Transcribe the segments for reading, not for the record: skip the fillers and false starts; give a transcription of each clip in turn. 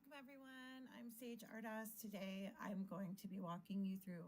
Welcome, everyone. I'm Sage Ardas. Today, I'm going to be walking you through.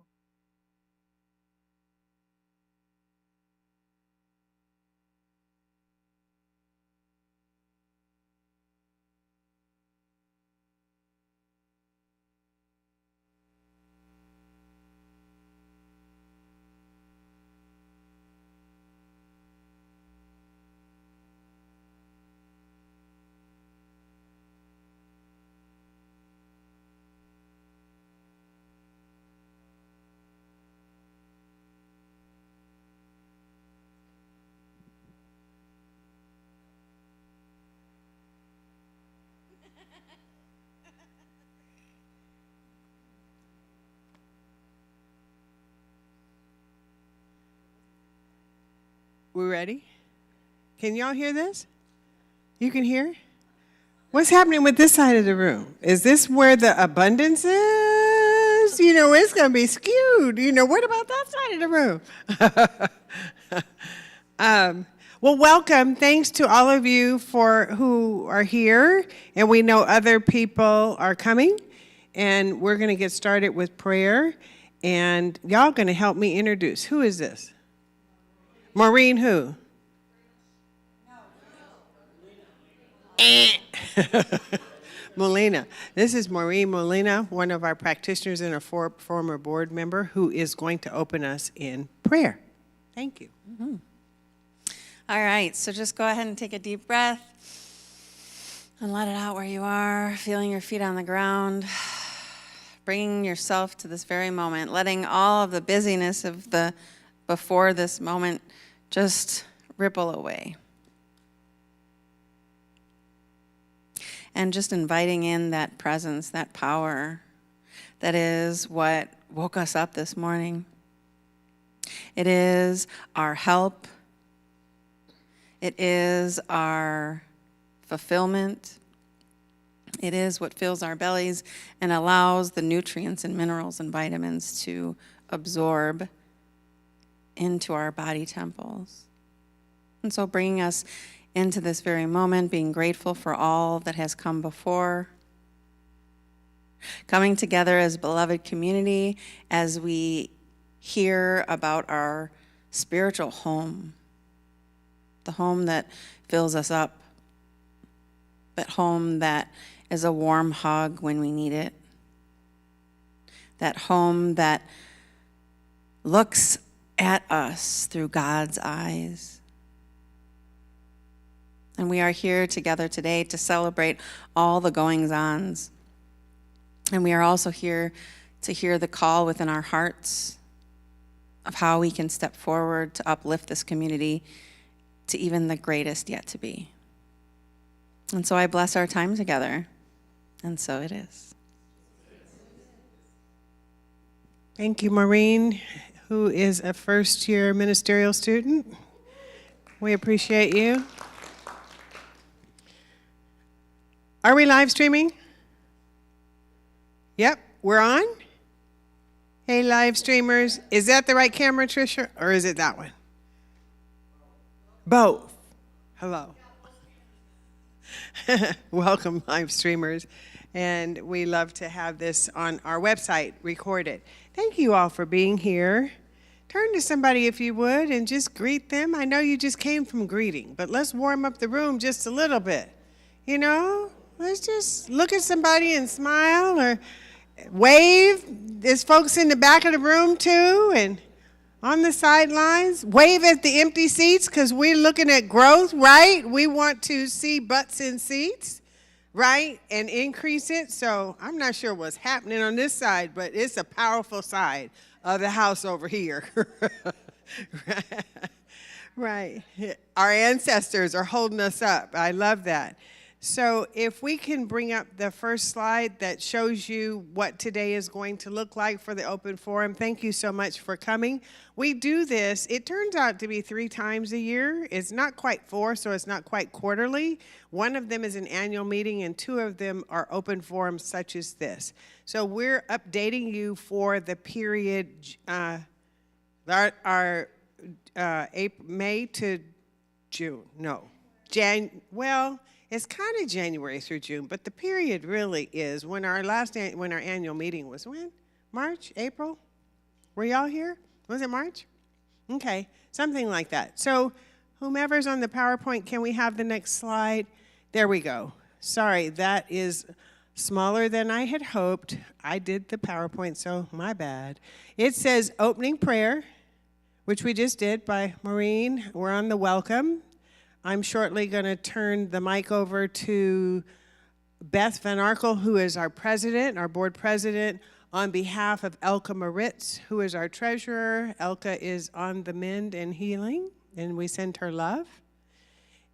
We ready? Can y'all hear this? You can hear? What's happening with this side of the room? Is this where the abundance is? It's going to be skewed. What about that side of the room? Well, welcome. Thanks to all of you for who are here. And we know other people are coming. And we're going to get started with prayer. And y'all going to help me introduce. Who is this? Maureen who? Molina. This is Maureen Molina, one of our practitioners and a former board member who is going to open us in prayer. Thank you. Mm-hmm. All right, so just go ahead and take a deep breath and let it out where you are, feeling your feet on the ground, bringing yourself to this very moment, letting all of the busyness of the before this moment just ripple away. And just inviting in that presence, that power that is what woke us up this morning. It is our help. It is our fulfillment. It is what fills our bellies and allows the nutrients and minerals and vitamins to absorb into our body temples. And so bringing us into this very moment, being grateful for all that has come before, coming together as beloved community as we hear about our spiritual home, the home that fills us up, that home that is a warm hug when we need it, that home that looks at us through God's eyes. And we are here together today to celebrate all the goings-ons. And we are also here to hear the call within our hearts of how we can step forward to uplift this community to even the greatest yet to be. And so I bless our time together. And so it is. Thank you, Maureen, who is a first-year ministerial student. We appreciate you. Are we live streaming? Yep, we're on. Hey, live streamers. Is that the right camera, Tricia, or is it that one? Both. Hello. Welcome, live streamers. And we love to have this on our website recorded. Thank you all for being here. Turn to somebody if you would and just greet them. I know you just came from greeting, but let's warm up the room just a little bit. Let's just look at somebody and smile or wave. There's folks in the back of the room too and on the sidelines. Wave at the empty seats because we're looking at growth, right? We want to see butts in seats, right? And increase it. So I'm not sure what's happening on this side, but it's a powerful side of the house over here. Right. Our ancestors are holding us up. I love that. So if we can bring up the first slide that shows you what today is going to look like for the open forum. Thank you so much for coming. We do this, it turns out to be 3 times a year. It's not quite 4, so it's not quite quarterly. One of them is an annual meeting and 2 of them are open forums such as this. So we're updating you for the period, our May to June, no. It's kind of January through June, but the period really is when our annual meeting was when? March, April? Were y'all here? Was it March? Okay, something like that. So whomever's on the PowerPoint, can we have the next slide? There we go. Sorry, that is smaller than I had hoped. I did the PowerPoint, so my bad. It says opening prayer, which we just did by Maureen. We're on the welcome. I'm shortly going to turn the mic over to Beth Van Arkel, who is our president, our board president, on behalf of Elka Moritz, who is our treasurer. Elka is on the mend and healing, and we send her love.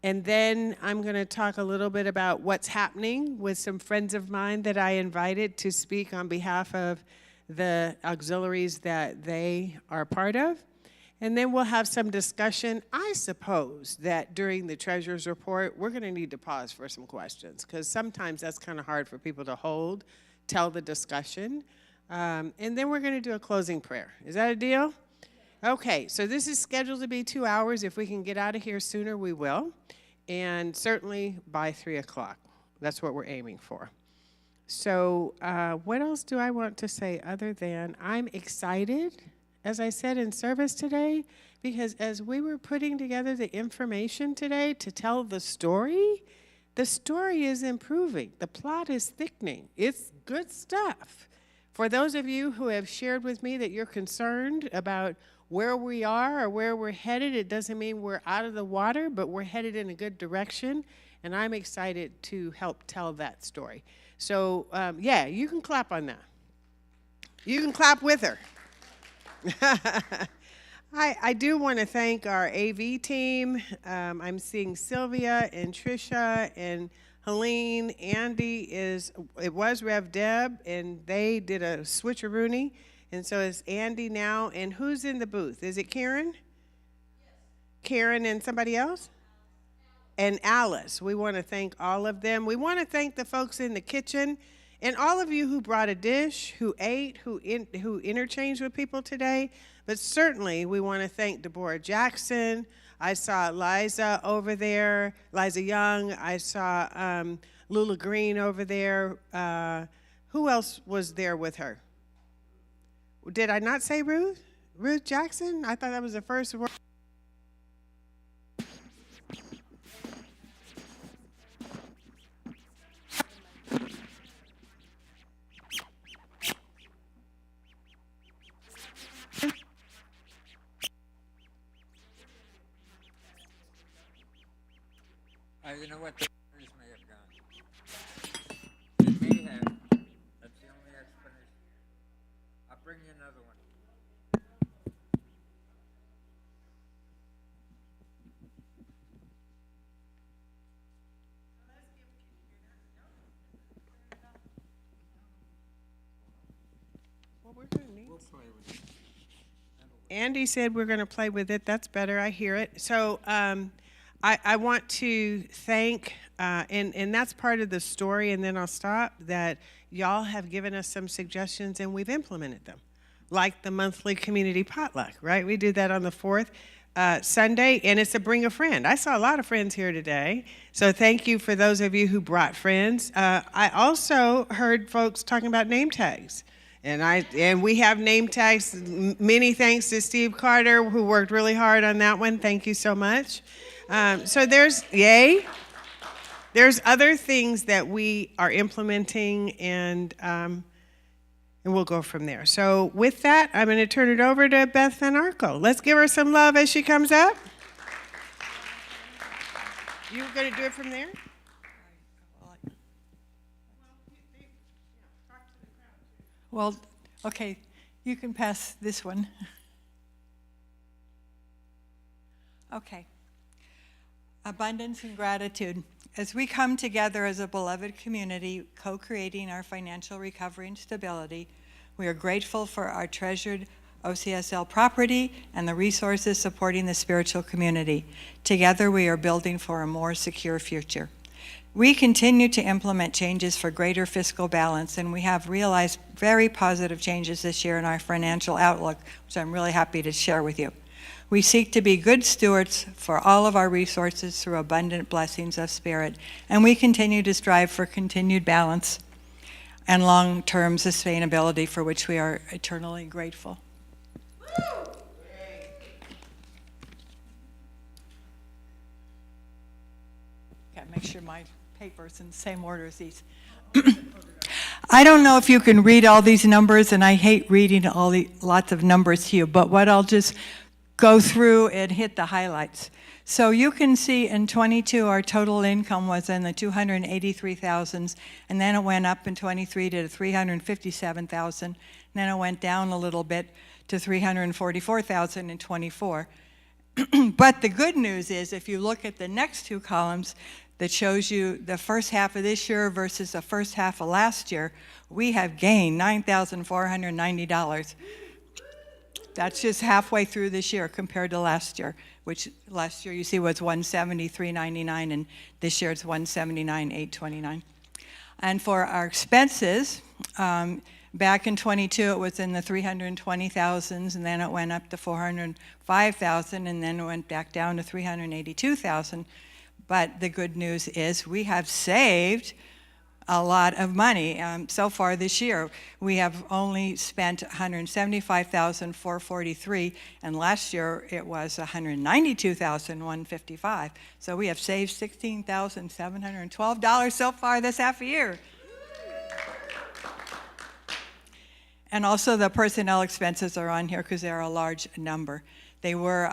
And then I'm going to talk a little bit about what's happening with some friends of mine that I invited to speak on behalf of the auxiliaries that they are part of. And then we'll have some discussion. I suppose that during the treasurer's report, we're going to need to pause for some questions because sometimes that's kind of hard for people to tell the discussion. And then we're going to do a closing prayer. Is that a deal? Okay, so this is scheduled to be 2 hours. If we can get out of here sooner, we will. And certainly by 3 o'clock. That's what we're aiming for. So what else do I want to say other than I'm excited, as I said in service today, because as we were putting together the information today to tell the story is improving. The plot is thickening. It's good stuff. For those of you who have shared with me that you're concerned about where we are or where we're headed, it doesn't mean we're out of the water, but we're headed in a good direction, and I'm excited to help tell that story. So, yeah, you can clap on that. You can clap with her. I do want to thank our AV team. I'm seeing Sylvia and Trisha and Helene. Andy it was Rev Deb, and they did a switcheroony. And so it's Andy now. And who's in the booth? Is it Karen? Yes. Karen and somebody else? And Alice. We want to thank all of them. We want to thank the folks in the kitchen and all of you who brought a dish, who ate, who interchanged with people today. But certainly we want to thank Deborah Jackson. I saw Liza over there, Liza Young. I saw Lula Green over there. Who else was there with her? Did I not say Ruth? Ruth Jackson? I thought that was the first word. You know what? The others may have gone. They may have. That's the only explanation. I'll bring you another one. Well, we're going to need. We'll play with it. Andy said we're going to play with it. That's better. I hear it. So I want to thank, and that's part of the story, and then I'll stop, that y'all have given us some suggestions and we've implemented them, like the monthly community potluck, right? We do that on the 4th Sunday, and it's a bring a friend. I saw a lot of friends here today, so thank you for those of you who brought friends. I also heard folks talking about name tags. And we have name tags. Many thanks to Steve Carter, who worked really hard on that one. Thank you so much. So there's other things that we are implementing, and we'll go from there. So with that, I'm going to turn it over to Beth Van Arkel. Let's give her some love as she comes up. You going to do it from there? Well, okay, you can pass this one. Okay. Abundance and gratitude. As we come together as a beloved community, co-creating our financial recovery and stability, we are grateful for our treasured OCSL property and the resources supporting the spiritual community. Together, we are building for a more secure future. We continue to implement changes for greater fiscal balance, and we have realized very positive changes this year in our financial outlook, which I'm really happy to share with you. We seek to be good stewards for all of our resources through abundant blessings of spirit, and we continue to strive for continued balance and long-term sustainability, for which we are eternally grateful. Okay, make sure my paper's in the same order as these. I don't know if you can read all these numbers, and I hate reading lots of numbers to you, but what I'll just go through and hit the highlights. So you can see in 22 our total income was in the 283,000s, and then it went up in 23 to 357,000, and then it went down a little bit to 344,000 in 24. But the good news is, if you look at the next two columns that shows you the first half of this year versus the first half of last year, we have gained $9,490. That's just halfway through this year compared to last year, which last year you see was $173.99, and this year it's $179,829. And for our expenses, back in 22 it was in the 320,000s, and then it went up to 405,000, and then it went back down to 382,000. But the good news is we have saved a lot of money so far this year. We have only spent $175,443, and last year it was $192,155. So we have saved $16,712 so far this half a year. And also the personnel expenses are on here because they're a large number. They were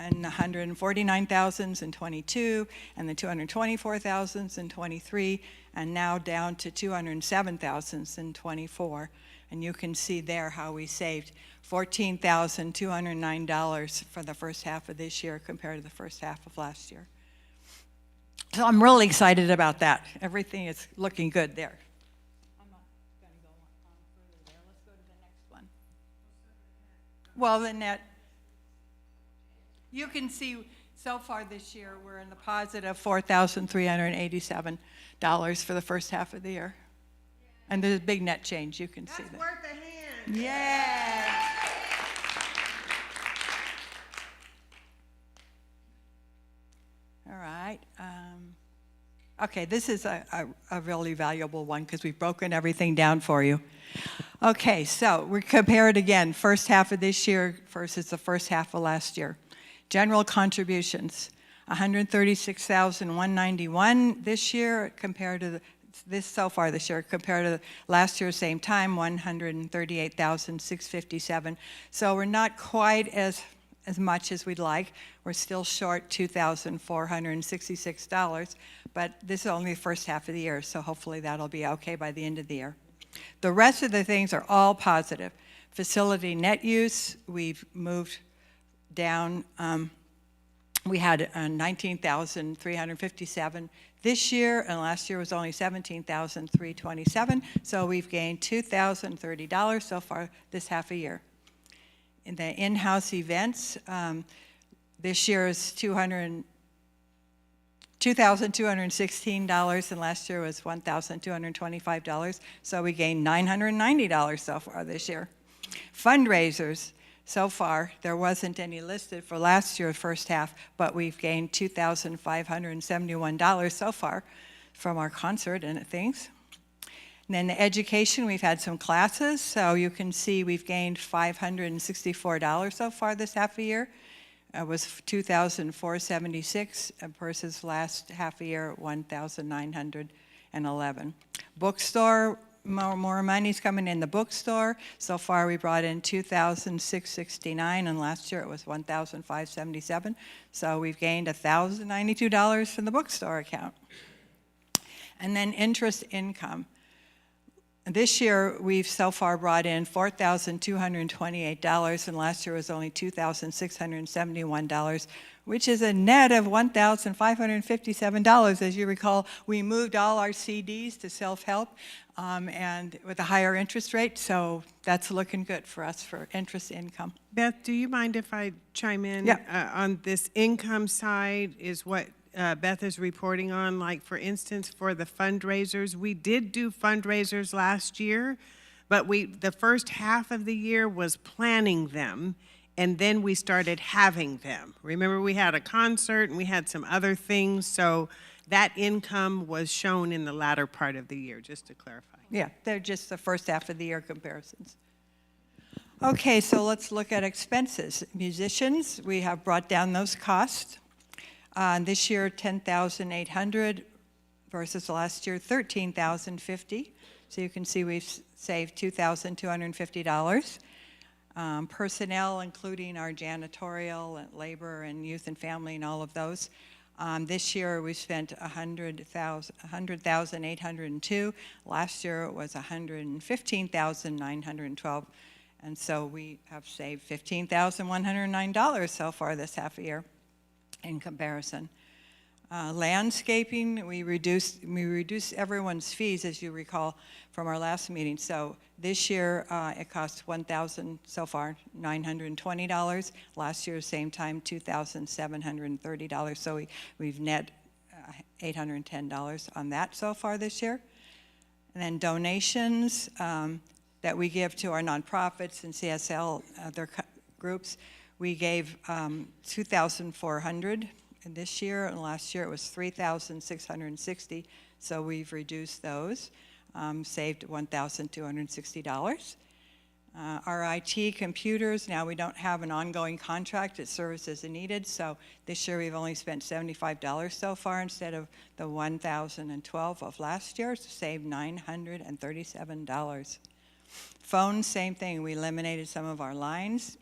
in the 149,000s in 22, and the 224,000s in 23, and now down to 207,000s in 24. And you can see there how we saved $14,209 for the first half of this year compared to the first half of last year. So I'm really excited about that. Everything is looking good there. I'm not going to go on further there. Let's go to the next one. Well, the net. You can see so far this year we're in the positive $4,387 for the first half of the year. And there's a big net change, you can see that. That's worth a hand. Yeah. All right. Okay, this is a really valuable one because we've broken everything down for you. Okay, so we compare it again, first half of this year versus the first half of last year. General contributions, $136,191 this year compared to this so far this year compared to last year same time, $138,657. So we're not quite as much as we'd like. We're still short $2,466, but this is only the first half of the year, so hopefully that'll be okay by the end of the year. The rest of the things are all positive. Facility net use, we've moved down. We had 19,357 this year, and last year was only 17,327. So we've gained $2,030 so far this half a year. In the in-house events, this year is $2,216, and last year was $1,225. So we gained $990 so far this year. Fundraisers. So far, there wasn't any listed for last year's first half, but we've gained $2,571 so far from our concert and things. And then the education, we've had some classes, so you can see we've gained $564 so far this half a year. It was $2,476 versus last half a year, $1,911. Bookstore, more money's coming in the bookstore. So far we brought in $2,669, and last year it was $1,577. So we've gained $1,092 from the bookstore account. And then interest income. This year we've so far brought in $4,228, and last year was only $2,671, which is a net of $1,557. As you recall, we moved all our CDs to self-help and with a higher interest rate, so that's looking good for us for interest income. Beth, do you mind if I chime in? Yeah. On this income side is what Beth is reporting on. Like, for instance, for the fundraisers, we did do fundraisers last year, but the first half of the year was planning them, and then we started having them. Remember, we had a concert and we had some other things, so that income was shown in the latter part of the year, just to clarify. Yeah, they're just the first half of the year comparisons. Okay, so let's look at expenses. Musicians, we have brought down those costs. This year, $10,800 versus last year, $13,050. So you can see we've saved $2,250. Personnel, including our janitorial, and labor, and youth and family, and all of those. This year we spent $100,802. Last year it was $115,912, and so we have saved $15,109 so far this half a year in comparison. Landscaping, we reduced everyone's fees, as you recall from our last meeting. So this year it costs $1,000 so far, $920. Last year, same time, $2,730. So we've net $810 on that so far this year. And then donations that we give to our nonprofits and CSL, other groups, we gave $2,400 this year, and last year it was $3,660. So we've reduced those, saved $1,260. Our IT computers, now we don't have an ongoing contract, it serves as needed, so this year we've only spent $75 so far instead of the $1,012 of last year, so saved $937. Phones, same thing, we eliminated some of our lines.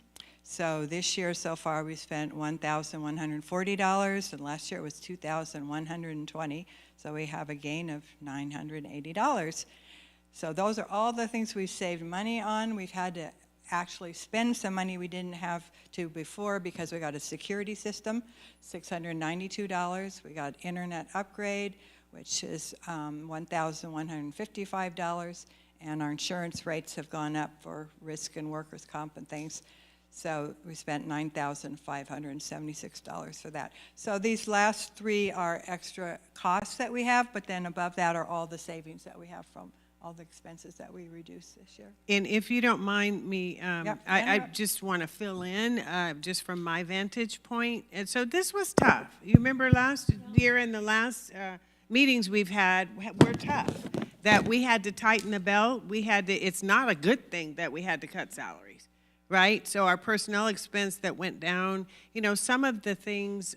So this year so far we spent $1,140, and last year it was $2,120, so we have a gain of $980. So those are all the things we've saved money on. We've had to actually spend some money we didn't have to before because we got a security system, $692. We got internet upgrade, which is $1,155, and our insurance rates have gone up for risk and workers' comp and things. So we spent $9,576 for that. So these last three are extra costs that we have, but then above that are all the savings that we have from all the expenses that we reduced this year. And if you don't mind me, Yep. I just want to fill in just from my vantage point. And so this was tough. You remember last year and the last meetings we've had were tough. That we had to tighten the belt. We had to. It's not a good thing that we had to cut salaries, right? So our personnel expense that went down. You know, some of the things.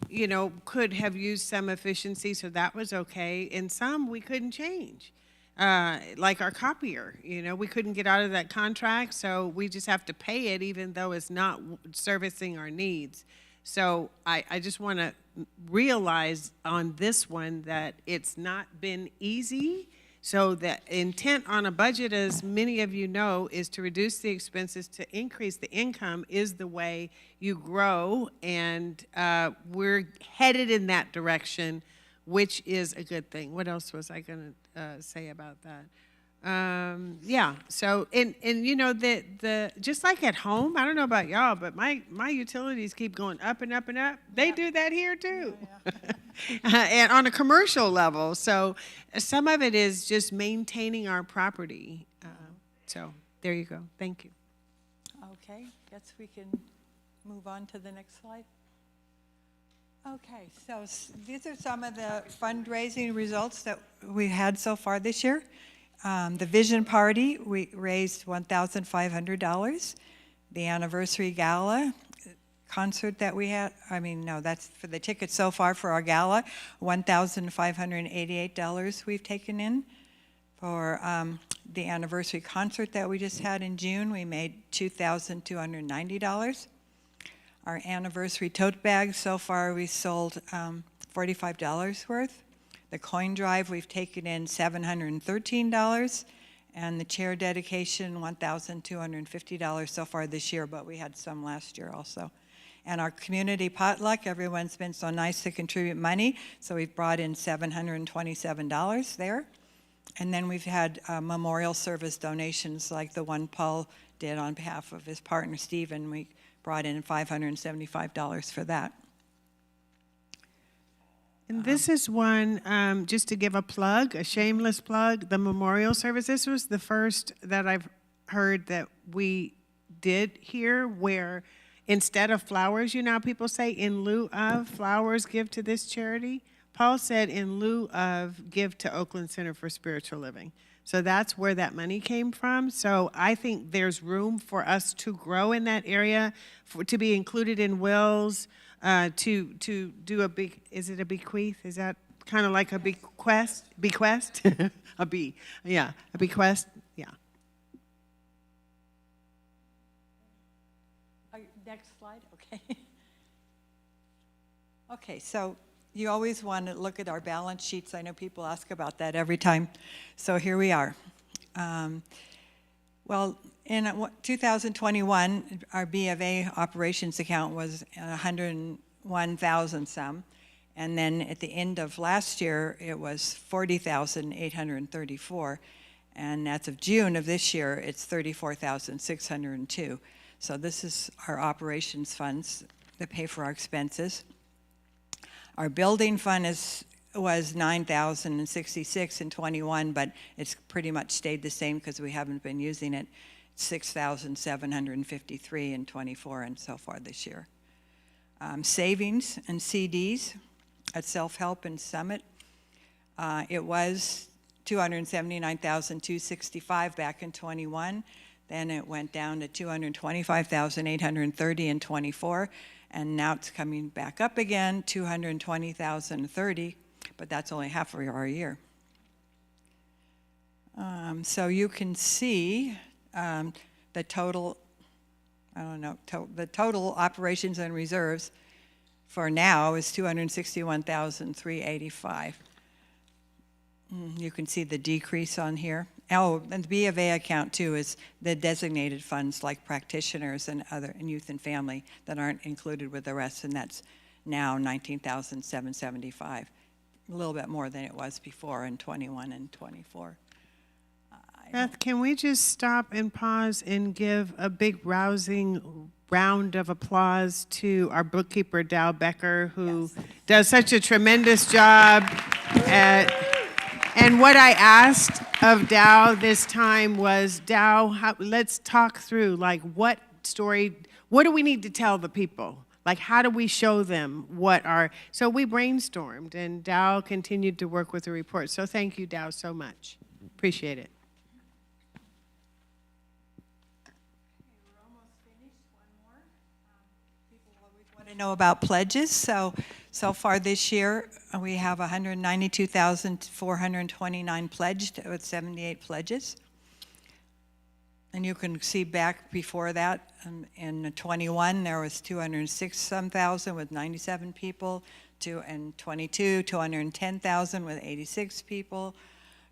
You know, could have used some efficiency, so that was okay. And some we couldn't change. Like our copier, you know, we couldn't get out of that contract, so we just have to pay it even though it's not servicing our needs. So I just want to realize on this one that it's not been easy. So the intent on a budget, as many of you know, is to reduce the expenses, to increase the income is the way you grow, and we're headed in that direction, which is a good thing. What else was I going to say about that? Yeah, so, and you know, the just like at home, I don't know about y'all, but my utilities keep going up and up and up. They do that here too. And on a commercial level. So some of it is just maintaining our property. So there you go. Thank you. Okay, guess we can move on to the next slide. Okay, so these are some of the fundraising results that we had so far this year. The Vision Party, we raised $1,500. The Anniversary Gala concert that we had, that's for the tickets so far for our gala, $1,588 we've taken in. For the anniversary concert that we just had in June, we made $2,290. Our anniversary tote bags, so far we sold $45 worth. The coin drive, we've taken in $713. And the chair dedication, $1,250 so far this year, but we had some last year also. And our community potluck, everyone's been so nice to contribute money, so we've brought in $727 there. And then we've had memorial service donations like the one Paul did on behalf of his partner, Stephen. We brought in $575 for that. And this is one, just to give a plug, a shameless plug, the memorial service. This was the first that I've heard that we did here, where instead of flowers, you know how people say, in lieu of flowers, give to this charity? Paul said, in lieu of, give to Oakland Center for Spiritual Living. So that's where that money came from. So I think there's room for us to grow in that area, to be included in wills, to do a big, is it a bequeath? Is that kind of like a bequest? Bequest? A bequest, yeah. Next slide, okay. Okay, so you always want to look at our balance sheets. I know people ask about that every time. So here we are. Well, in 2021, our B of A operations account was 101,000 some. And then at the end of last year, it was 40,834. And as of June of this year, it's 34,602. So this is our operations funds that pay for our expenses. Our building fund was 9,066 in 21, but it's pretty much stayed the same because we haven't been using it. 6,753 in 24 and so far this year. Savings and CDs at Self-Help and Summit, it was 279,265 back in 21. Then it went down to 225,830 in 24. And now it's coming back up again, 220,030, but that's only half of our year. So you can see the total, the total operations and reserves for now is 261,385. You can see the decrease on here. Oh, and the B of A account too is the designated funds like practitioners and other and youth and family that aren't included with the rest, and that's now 19,775, a little bit more than it was before in 21 and 24. Beth, can we just stop and pause and give a big rousing round of applause to our bookkeeper, Dow Becker, who does such a tremendous job at. And what I asked of Dow this time was, Dow, let's talk through, like, what do we need to tell the people? Like, how do we show them so we brainstormed, and Dow continued to work with the report. So thank you, Dow, so much. Appreciate it. We're almost finished. One more. People always want to know about pledges. So far this year, we have 192,429 pledged with 78 pledges. And you can see back before that, in 21, there was 206,000 with 97 people. And 22, 210,000 with 86 people.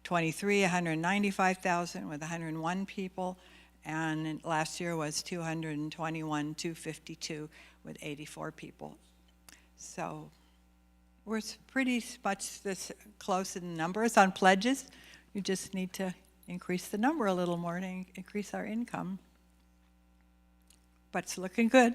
23, 195,000 with 101 people. And last year was 222 with 84 people. So we're pretty much this close in numbers on pledges. You just need to increase the number a little more to increase our income. But it's looking good.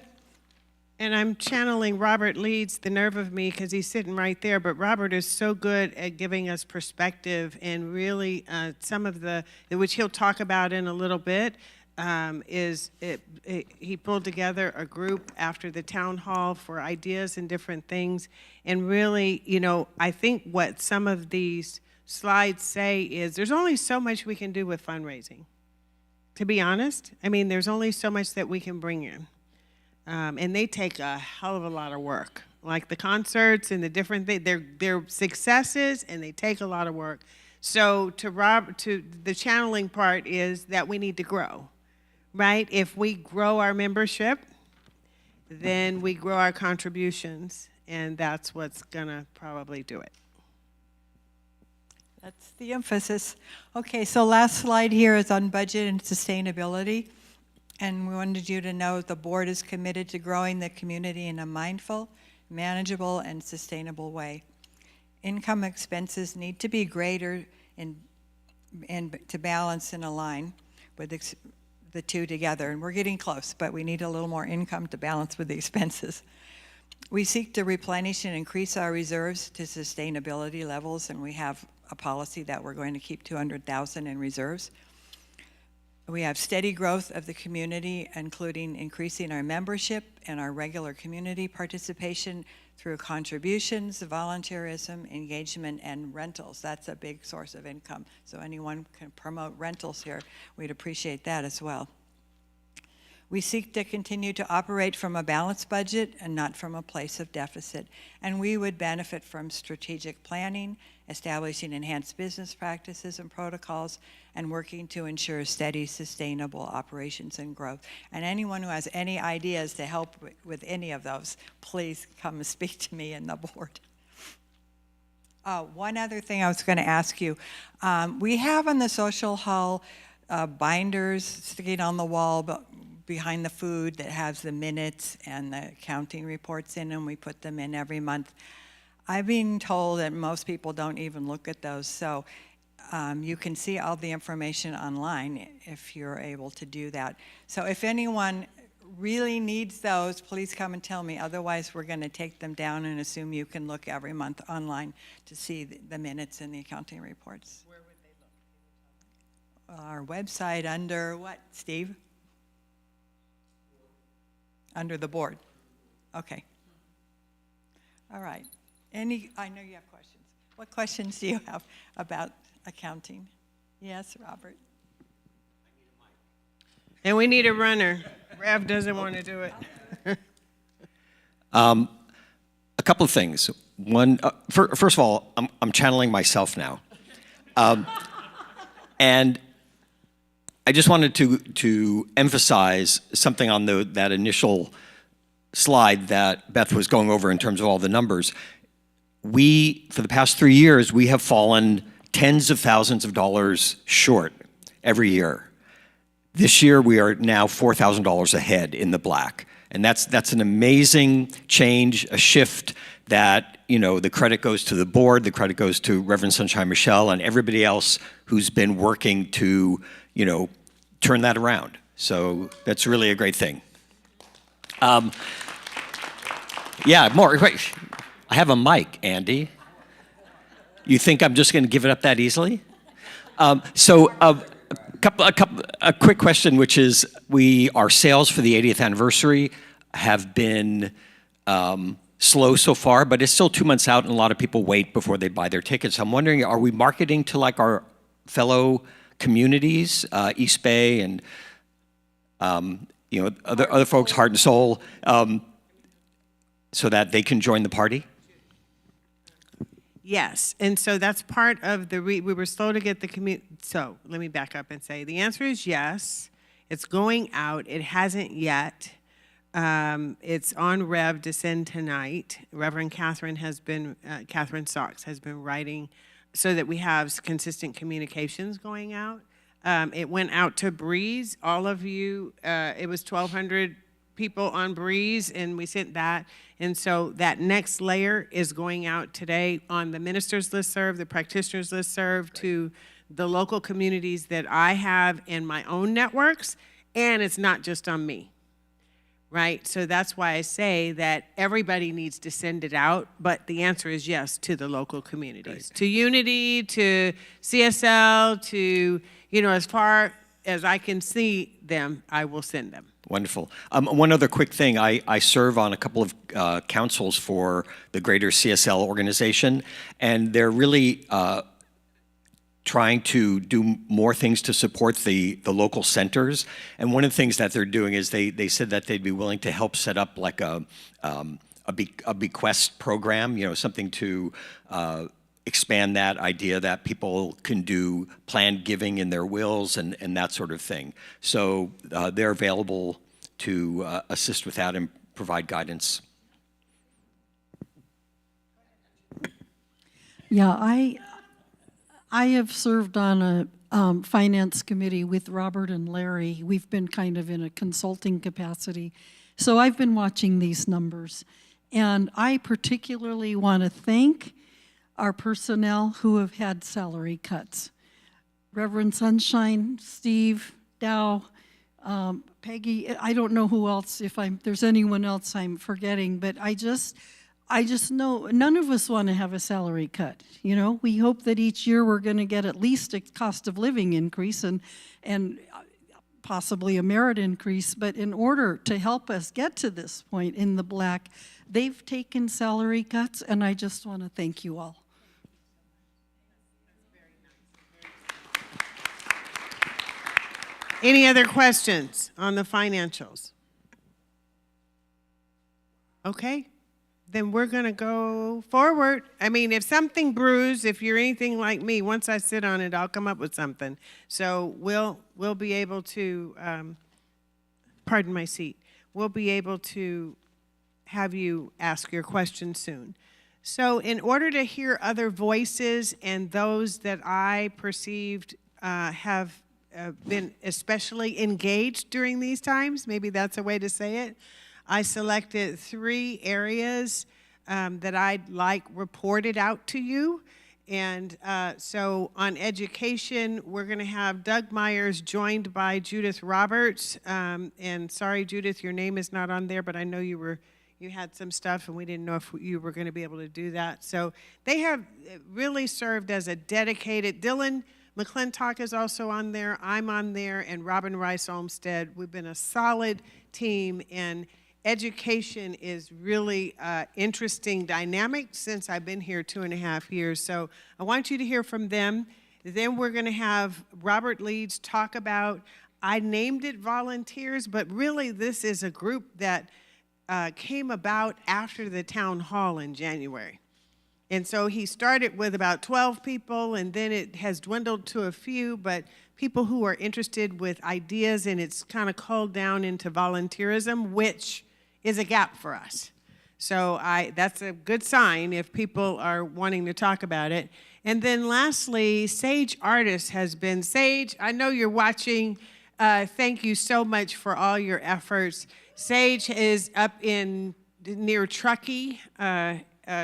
And I'm channeling Robert Leeds, the nerve of me, because he's sitting right there. But Robert is so good at giving us perspective, and really some of which he'll talk about in a little bit, he pulled together a group after the town hall for ideas and different things. And really, I think what some of these slides say is there's only so much we can do with fundraising. To be honest, there's only so much that we can bring in. And they take a hell of a lot of work. Like the concerts and the different things, they're successes and they take a lot of work. So to the channeling part is that we need to grow. Right? If we grow our membership, then we grow our contributions, and that's what's gonna probably do it. That's the emphasis. Okay, so last slide here is on budget and sustainability. And we wanted you to know the board is committed to growing the community in a mindful, manageable, and sustainable way. Income expenses need to be greater and to balance and align with the two together, and we're getting close, but we need a little more income to balance with the expenses. We seek to replenish and increase our reserves to sustainability levels, and we have a policy that we're going to keep 200,000 in reserves. We have steady growth of the community, including increasing our membership and our regular community participation through contributions, volunteerism, engagement, and rentals. That's a big source of income. So anyone can promote rentals here, we'd appreciate that as well. We seek to continue to operate from a balanced budget and not from a place of deficit. And we would benefit from strategic planning, establishing enhanced business practices and protocols, and working to ensure steady, sustainable operations and growth. And anyone who has any ideas to help with any of those, please come and speak to me and the board. One other thing I was going to ask you. We have on the social hall binders sticking on the wall, but behind the food that has the minutes and the accounting reports in them. We put them in every month. I've been told that most people don't even look at those, so you can see all the information online if you're able to do that. So if anyone really needs those, please come and tell me. Otherwise, we're going to take them down and assume you can look every month online to see the minutes and the accounting reports. Where would they look? Our website under what, Steve? Under the board. Okay. All right. I know you have questions. What questions do you have about accounting? Yes, Robert. And we need a runner. Rev doesn't want to do it. A couple of things. One, first of all, I'm channeling myself now. And I just wanted to emphasize something on that initial slide that Beth was going over in terms of all the numbers. For the past 3 years, we have fallen tens of thousands of dollars short every year. This year, we are now $4,000 ahead in the black. And that's an amazing change, a shift that, the credit goes to the board, the credit goes to Reverend Sunshine Michelle and everybody else who's been working to, turn that around. So that's really a great thing. Wait, I have a mic, Andy. You think I'm just going to give it up that easily? A quick question, which is, our sales for the 80th anniversary have been slow so far, but it's still 2 months out, and a lot of people wait before they buy their tickets. I'm wondering, are we marketing to our fellow communities, East Bay and other folks, Heart and Soul, so that they can join the party? Yes, and so that's part of we were slow to get the community. So let me back up and say the answer is yes. It's going out. It hasn't yet. It's on Rev to send tonight. Reverend Catherine Catherine Socks has been writing so that we have consistent communications going out. It went out to Breeze. All of you, it was 1,200 people on Breeze, and we sent that. And so that next layer is going out today on the ministers listserv, the practitioners listserv, to the local communities that I have in my own networks, and it's not just on me, right? So that's why I say that everybody needs to send it out, but the answer is yes to the local communities. Right. To Unity, to CSL, to, as far as I can see them, I will send them. Wonderful. One other quick thing. I serve on a couple of councils for the greater CSL organization, and they're really trying to do more things to support the local centers. And one of the things that they're doing is they said that they'd be willing to help set up like a bequest program, something to expand that idea that people can do planned giving in their wills and that sort of thing. So they're available to assist with that and provide guidance. Yeah, I have served on a finance committee with Robert and Larry. We've been kind of in a consulting capacity. So I've been watching these numbers. And I particularly want to thank our personnel who have had salary cuts. Reverend Sunshine, Steve, Dow, Peggy, I don't know who else, if there's anyone else I'm forgetting, but I just know none of us want to have a salary cut. We hope that each year we're going to get at least a cost of living increase, and possibly a merit increase, but in order to help us get to this point in the black, they've taken salary cuts, and I just want to thank you all. Any other questions on the financials? Okay, then we're going to go forward. I mean, if something brews, if you're anything like me, once I sit on it, I'll come up with something. So we'll be able to, pardon my seat, we'll be able to have you ask your question soon. So in order to hear other voices and those that I perceived have been especially engaged during these times, maybe that's a way to say it, I selected 3 areas that I'd like reported out to you. And so on education, we're going to have Doug Myers joined by Judith Roberts. And sorry, Judith, your name is not on there, but I know you had some stuff and we didn't know if you were going to be able to do that. So they have really served as a dedicated, Dylan McClintock is also on there, I'm on there, and Robin Rice Olmsted. We've been a solid team, and education is really interesting dynamic since I've been here 2.5 years. So I want you to hear from them. Then we're going to have Robert Leeds talk about, I named it volunteers, but really this is a group that came about after the town hall in January. And so he started with about 12 people, and then it has dwindled to a few, but people who are interested with ideas, and it's kind of culled down into volunteerism, which is a gap for us. So that's a good sign if people are wanting to talk about it. And then lastly, Sage Artist has been, Sage, I know you're watching. Thank you so much for all your efforts. Sage is up near Truckee,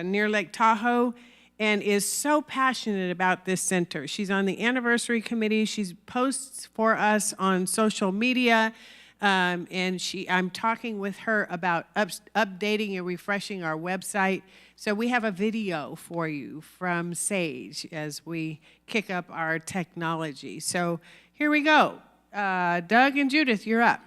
near Lake Tahoe, and is so passionate about this center. She's on the anniversary committee. She posts for us on social media, and I'm talking with her about updating and refreshing our website. So we have a video for you from Sage as we kick up our technology. So here we go. Doug and Judith, you're up.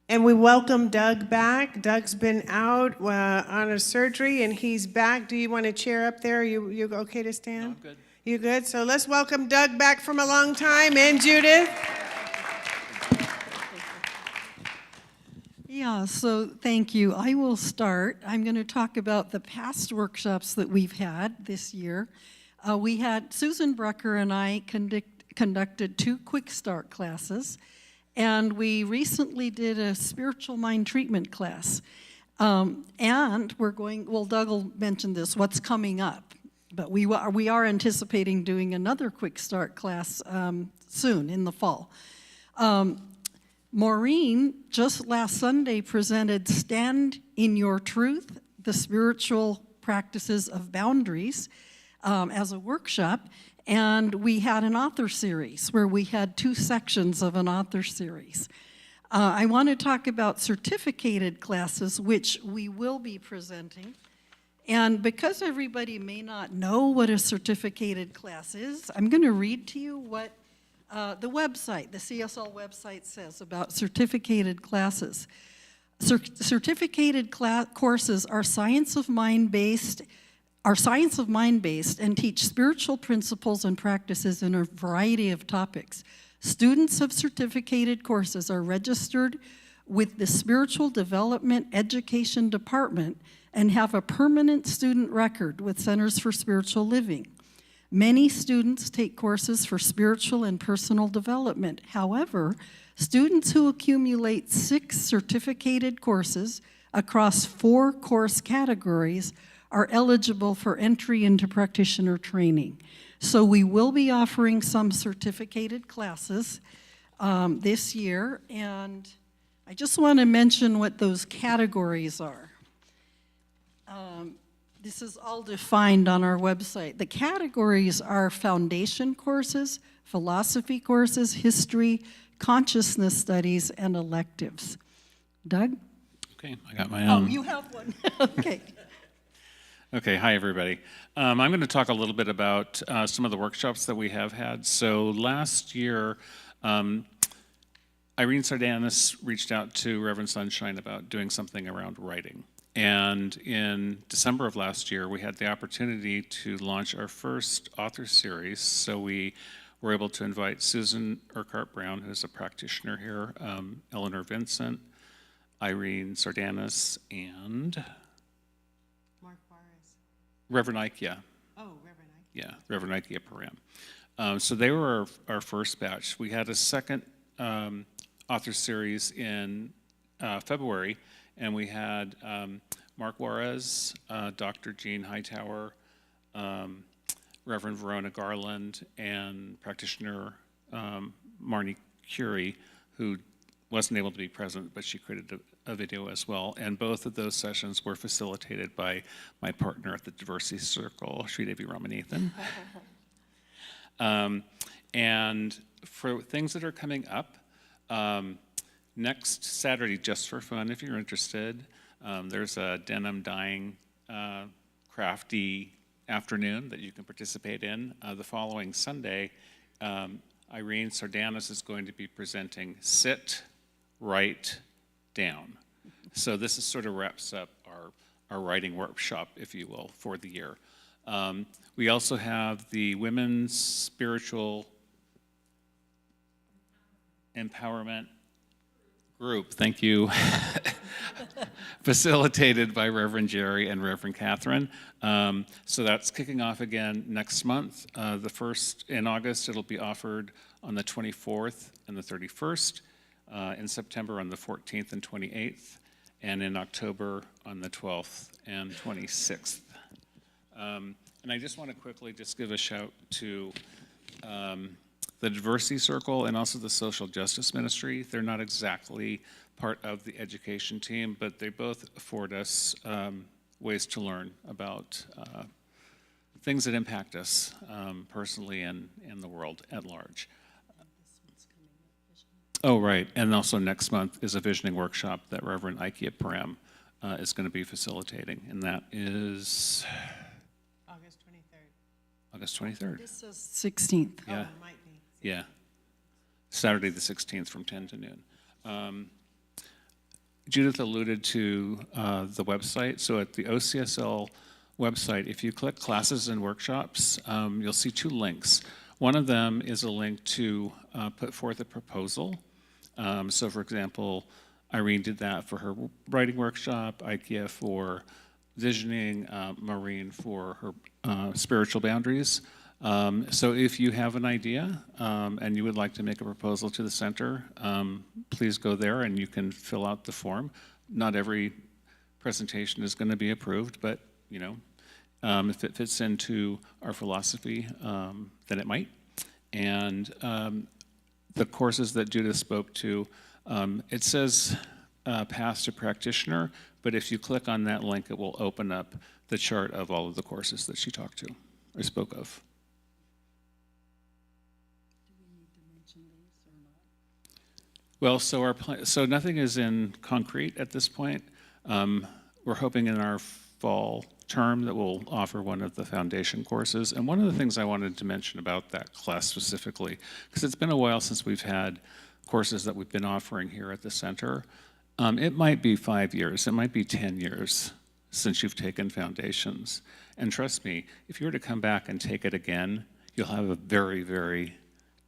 And we welcome Doug back. Doug's been out on a surgery, and he's back. Do you want a chair up there? You okay to stand? No, I'm good. You good? So let's welcome Doug back from a long time, and Judith. Yeah, so thank you. I will start. I'm going to talk about the past workshops that we've had this year. We had Susan Brucker and I conducted 2 quick start classes. And we recently did a spiritual mind treatment class. And we're going, well, Doug will mention this, what's coming up. But we are anticipating doing another quick start class soon in the fall. Maureen, just last Sunday, presented Stand in Your Truth, the Spiritual Practices of Boundaries, as a workshop. And we had an author series where we had 2 sections of an author series. I want to talk about certificated classes, which we will be presenting. And because everybody may not know what a certificated class is, I'm going to read to you what the website, the CSL website says about certificated classes. Certificated courses are science of mind-based and teach spiritual principles and practices in a variety of topics. Students of certificated courses are registered with the Spiritual Development Education Department and have a permanent student record with Centers for Spiritual Living. Many students take courses for spiritual and personal development. However, students who accumulate 6 certificated courses across 4 course categories are eligible for entry into practitioner training. So we will be offering some certificated classes this year, and I just want to mention what those categories are. This is all defined on our website. The categories are foundation courses, philosophy courses, history, consciousness studies, and electives. Doug? Okay, I got my own. Oh, you have one. Okay. Okay, hi everybody. I'm going to talk a little bit about some of the workshops that we have had. So last year, Irene Sardanis reached out to Reverend Sunshine about doing something around writing. And in December of last year, we had the opportunity to launch our first author series. So we were able to invite Susan Urquhart Brown, who's a practitioner here, Eleanor Vincent, Irene Sardanis, and Reverend Ikea. Oh, Reverend Ike. Yeah, Reverend Ikea Param. So they were our first batch. We had a second author series in February, and we had Mark Juarez, Dr. Jean Hightower, Reverend Verona Garland, and practitioner Marnie Curie, who wasn't able to be present, but she created a video as well. And both of those sessions were facilitated by my partner at the Diversity Circle, Sridevi Ramanathan. And for things that are coming up, next Saturday, just for fun, if you're interested, there's a denim dyeing crafty afternoon that you can participate in. The following Sunday, Irene Sardanis is going to be presenting Sit, Write, Down. So this is sort of wraps up our writing workshop, if you will, for the year. We also have the Women's Spiritual Empowerment Group, thank you, facilitated by Reverend Jerry and Reverend Catherine. So that's kicking off again next month. The first in August, it'll be offered on the 24th and the 31st. In September on the 14th and 28th, and in October on the 12th and 26th. And I just want to quickly just give a shout to the Diversity Circle and also the Social Justice Ministry. They're not exactly part of the education team, but they both afford us ways to learn about things that impact us personally and in the world at large. Oh, right. And also next month is a visioning workshop that Reverend Ikea Param is going to be facilitating. And that is August 23rd. August 23rd. This is 16th. Yeah. Oh, it might be. Yeah. Saturday the 16th from 10 to noon. Judith alluded to the website. So at the OCSL website, if you click classes and workshops, you'll see two links. One of them is a link to put forth a proposal. So for example, Irene did that for her writing workshop, Ikea for visioning, Maureen for her spiritual boundaries. So if you have an idea and you would like to make a proposal to the center, please go there and you can fill out the form. Not every presentation is going to be approved, but you know, if it fits into our philosophy, then it might. And the courses that Judith spoke to, it says Path to Practitioner, but if you click on that link, it will open up the chart of all of the courses that she talked to or spoke of. Well, so nothing is in concrete at this point. We're hoping in our fall term that we'll offer one of the foundation courses. And one of the things I wanted to mention about that class specifically, because it's been a while since we've had courses that we've been offering here at the center. It might be 5 years, it might be 10 years since you've taken foundations. And trust me, if you were to come back and take it again, you'll have a very, very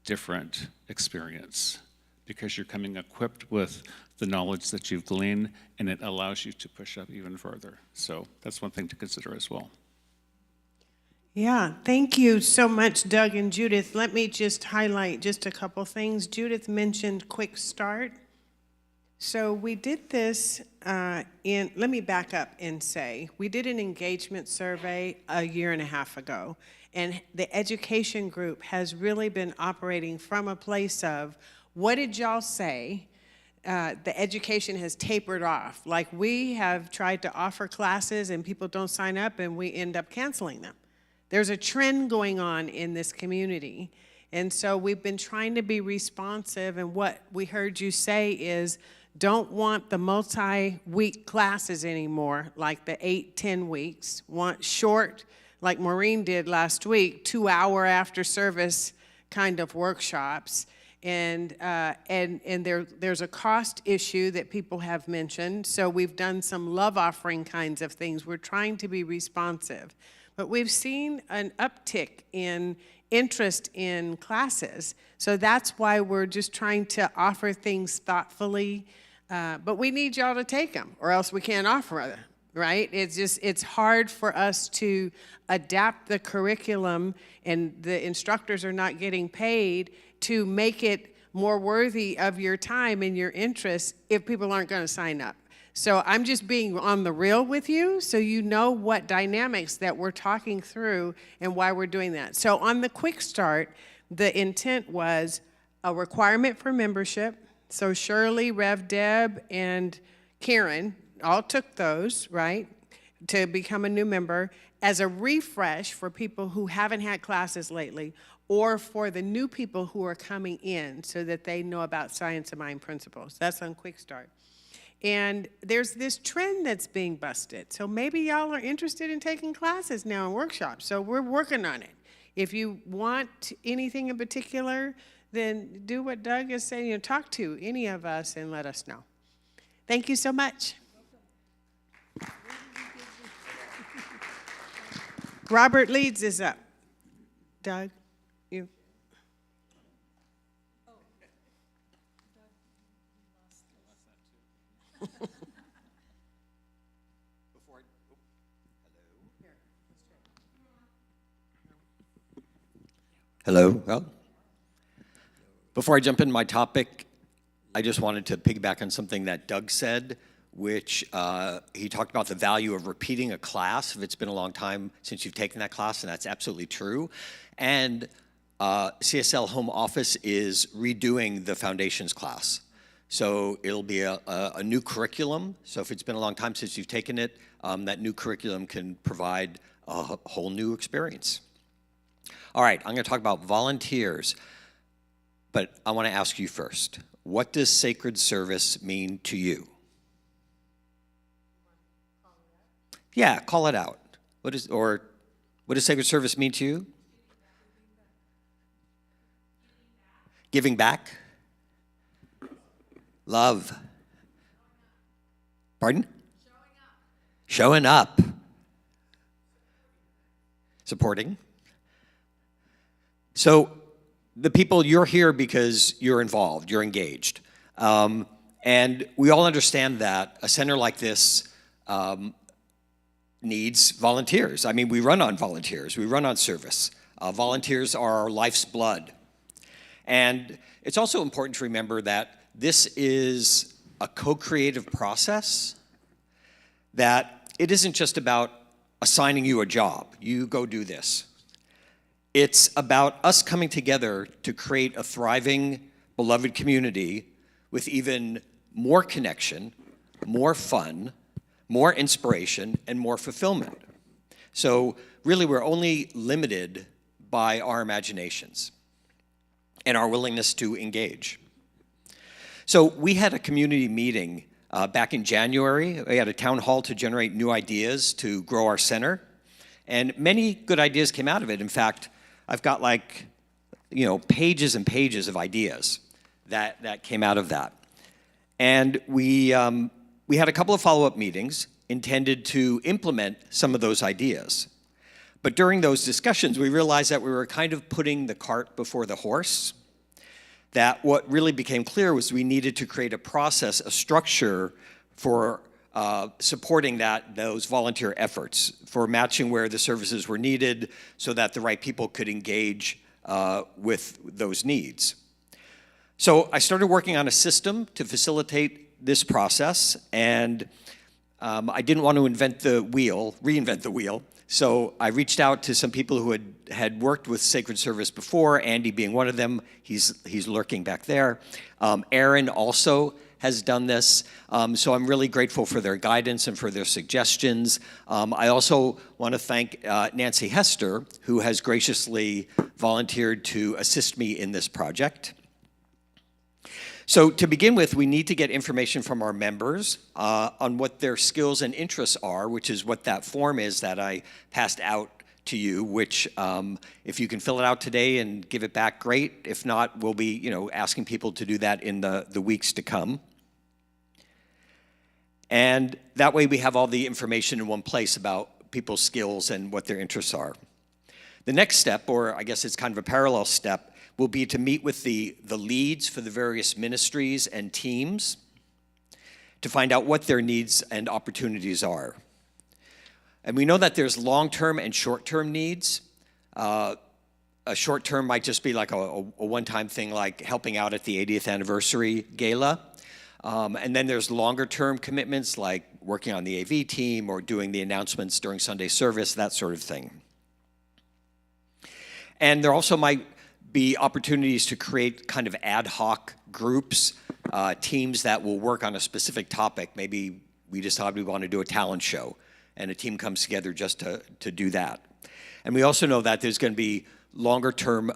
different experience because you're coming equipped with the knowledge that you've gleaned, and it allows you to push up even further. So that's one thing to consider as well. Yeah, thank you so much, Doug and Judith. Let me just highlight just a couple things. Judith mentioned Quick Start. So we did this let me back up and say, we did an engagement survey a year and a half ago, and the education group has really been operating from a place of, what did y'all say? The education has tapered off. Like, we have tried to offer classes and people don't sign up and we end up canceling them. There's a trend going on in this community. And so we've been trying to be responsive, and what we heard you say is don't want the multi-week classes anymore, like the 8-10 weeks, want short, like Maureen did last week, 2-hour after service kind of workshops. And there's a cost issue that people have mentioned. So we've done some love offering kinds of things. We're trying to be responsive. But we've seen an uptick in interest in classes. So that's why we're just trying to offer things thoughtfully. But we need y'all to take them, or else we can't offer them, right? It's hard for us to adapt the curriculum, and the instructors are not getting paid to make it more worthy of your time and your interest if people aren't going to sign up. So I'm just being on the real with you so you know what dynamics that we're talking through and why we're doing that. So on the Quick Start, the intent was a requirement for membership. So Shirley, Rev Deb, and Karen all took those, right, to become a new member as a refresh for people who haven't had classes lately, or for the new people who are coming in so that they know about Science of Mind principles. That's on Quick Start. And there's this trend that's being busted. So maybe y'all are interested in taking classes now and workshops. So we're working on it. If you want anything in particular, then do what Doug is saying, talk to any of us and let us know. Thank you so much. Robert Leeds is up. Doug, you. Hello. Well, before I jump into my topic, I just wanted to piggyback on something that Doug said, which he talked about the value of repeating a class if it's been a long time since you've taken that class, and that's absolutely true. And CSL Home Office is redoing the foundations class. So it'll be a new curriculum. So if it's been a long time since you've taken it, that new curriculum can provide a whole new experience. All right, I'm going to talk about volunteers, but I want to ask you first, what does sacred service mean to you? Yeah, call it out. What does sacred service mean to you? Giving back? Love. Pardon? Showing up. Supporting. So the people, you're here because you're involved, you're engaged. And we all understand that a center like this needs volunteers. I mean, we run on volunteers, we run on service. Volunteers are our life's blood. And it's also important to remember that this is a co-creative process, that it isn't just about assigning you a job. You go do this. It's about us coming together to create a thriving, beloved community with even more connection, more fun, more inspiration, and more fulfillment. So really, we're only limited by our imaginations and our willingness to engage. So we had a community meeting back in January. We had a town hall to generate new ideas to grow our center. And many good ideas came out of it. In fact, I've got pages and pages of ideas that came out of that. And we had a couple of follow-up meetings intended to implement some of those ideas. But during those discussions, we realized that we were kind of putting the cart before the horse. That what really became clear was we needed to create a process, a structure for supporting those volunteer efforts, for matching where the services were needed so that the right people could engage with those needs. So I started working on a system to facilitate this process, and I didn't want to reinvent the wheel. So I reached out to some people who had worked with Sacred Service before, Andy being one of them. He's lurking back there. Aaron also has done this. So I'm really grateful for their guidance and for their suggestions. I also want to thank Nancy Hester, who has graciously volunteered to assist me in this project. So to begin with, we need to get information from our members on what their skills and interests are, which is what that form is that I passed out to you, which if you can fill it out today and give it back, great. If not, we'll be asking people to do that in the weeks to come. And that way we have all the information in one place about people's skills and what their interests are. The next step, or I guess it's kind of a parallel step, will be to meet with the leads for the various ministries and teams to find out what their needs and opportunities are. And we know that there's long-term and short-term needs. A short-term might just be like a one-time thing like helping out at the 80th anniversary gala. And then there's longer-term commitments like working on the AV team or doing the announcements during Sunday service, that sort of thing. And there also might be opportunities to create kind of ad hoc groups, teams that will work on a specific topic. Maybe we decide we want to do a talent show, and a team comes together just to do that. And we also know that there's going to be longer-term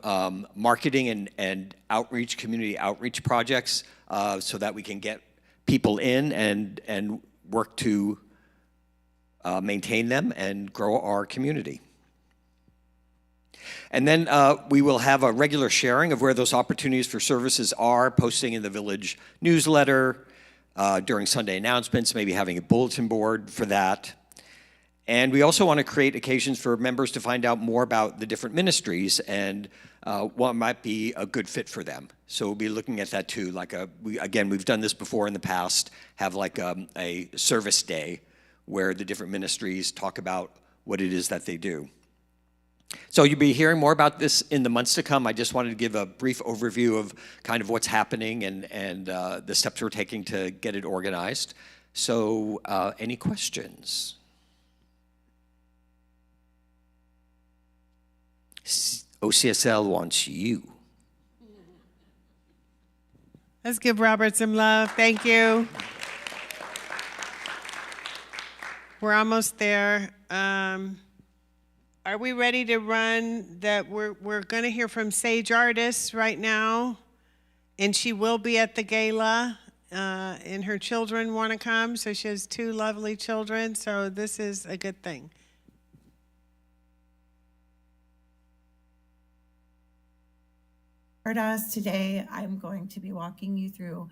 marketing and outreach, community outreach projects so that we can get people in and work to maintain them and grow our community. And then we will have a regular sharing of where those opportunities for services are, posting in the village newsletter, during Sunday announcements, maybe having a bulletin board for that. And we also want to create occasions for members to find out more about the different ministries and what might be a good fit for them. So we'll be looking at that too. Like we've done this before in the past, have like a service day where the different ministries talk about what it is that they do. So you'll be hearing more about this in the months to come. I just wanted to give a brief overview of kind of what's happening and the steps we're taking to get it organized. So any questions? OCSL wants you. Let's give Robert some love. Thank you. We're almost there. Are we ready to run that? We're going to hear from Sage Artist right now, and she will be at the gala, and her children want to come, so she has 2 lovely children, so this is a good thing. Today, I'm going to be walking you through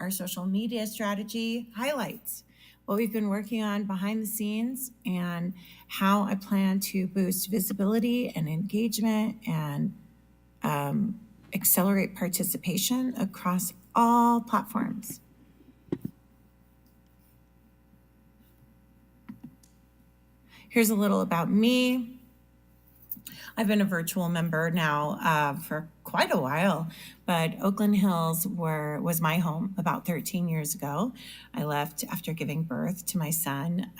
our social media strategy highlights, what we've been working on behind the scenes, and how I plan to boost visibility and engagement and accelerate participation across all platforms. Here's a little about me. I've been a virtual member now for quite a while, but Oakland Hills was my home about 13 years ago. I left after giving birth to my son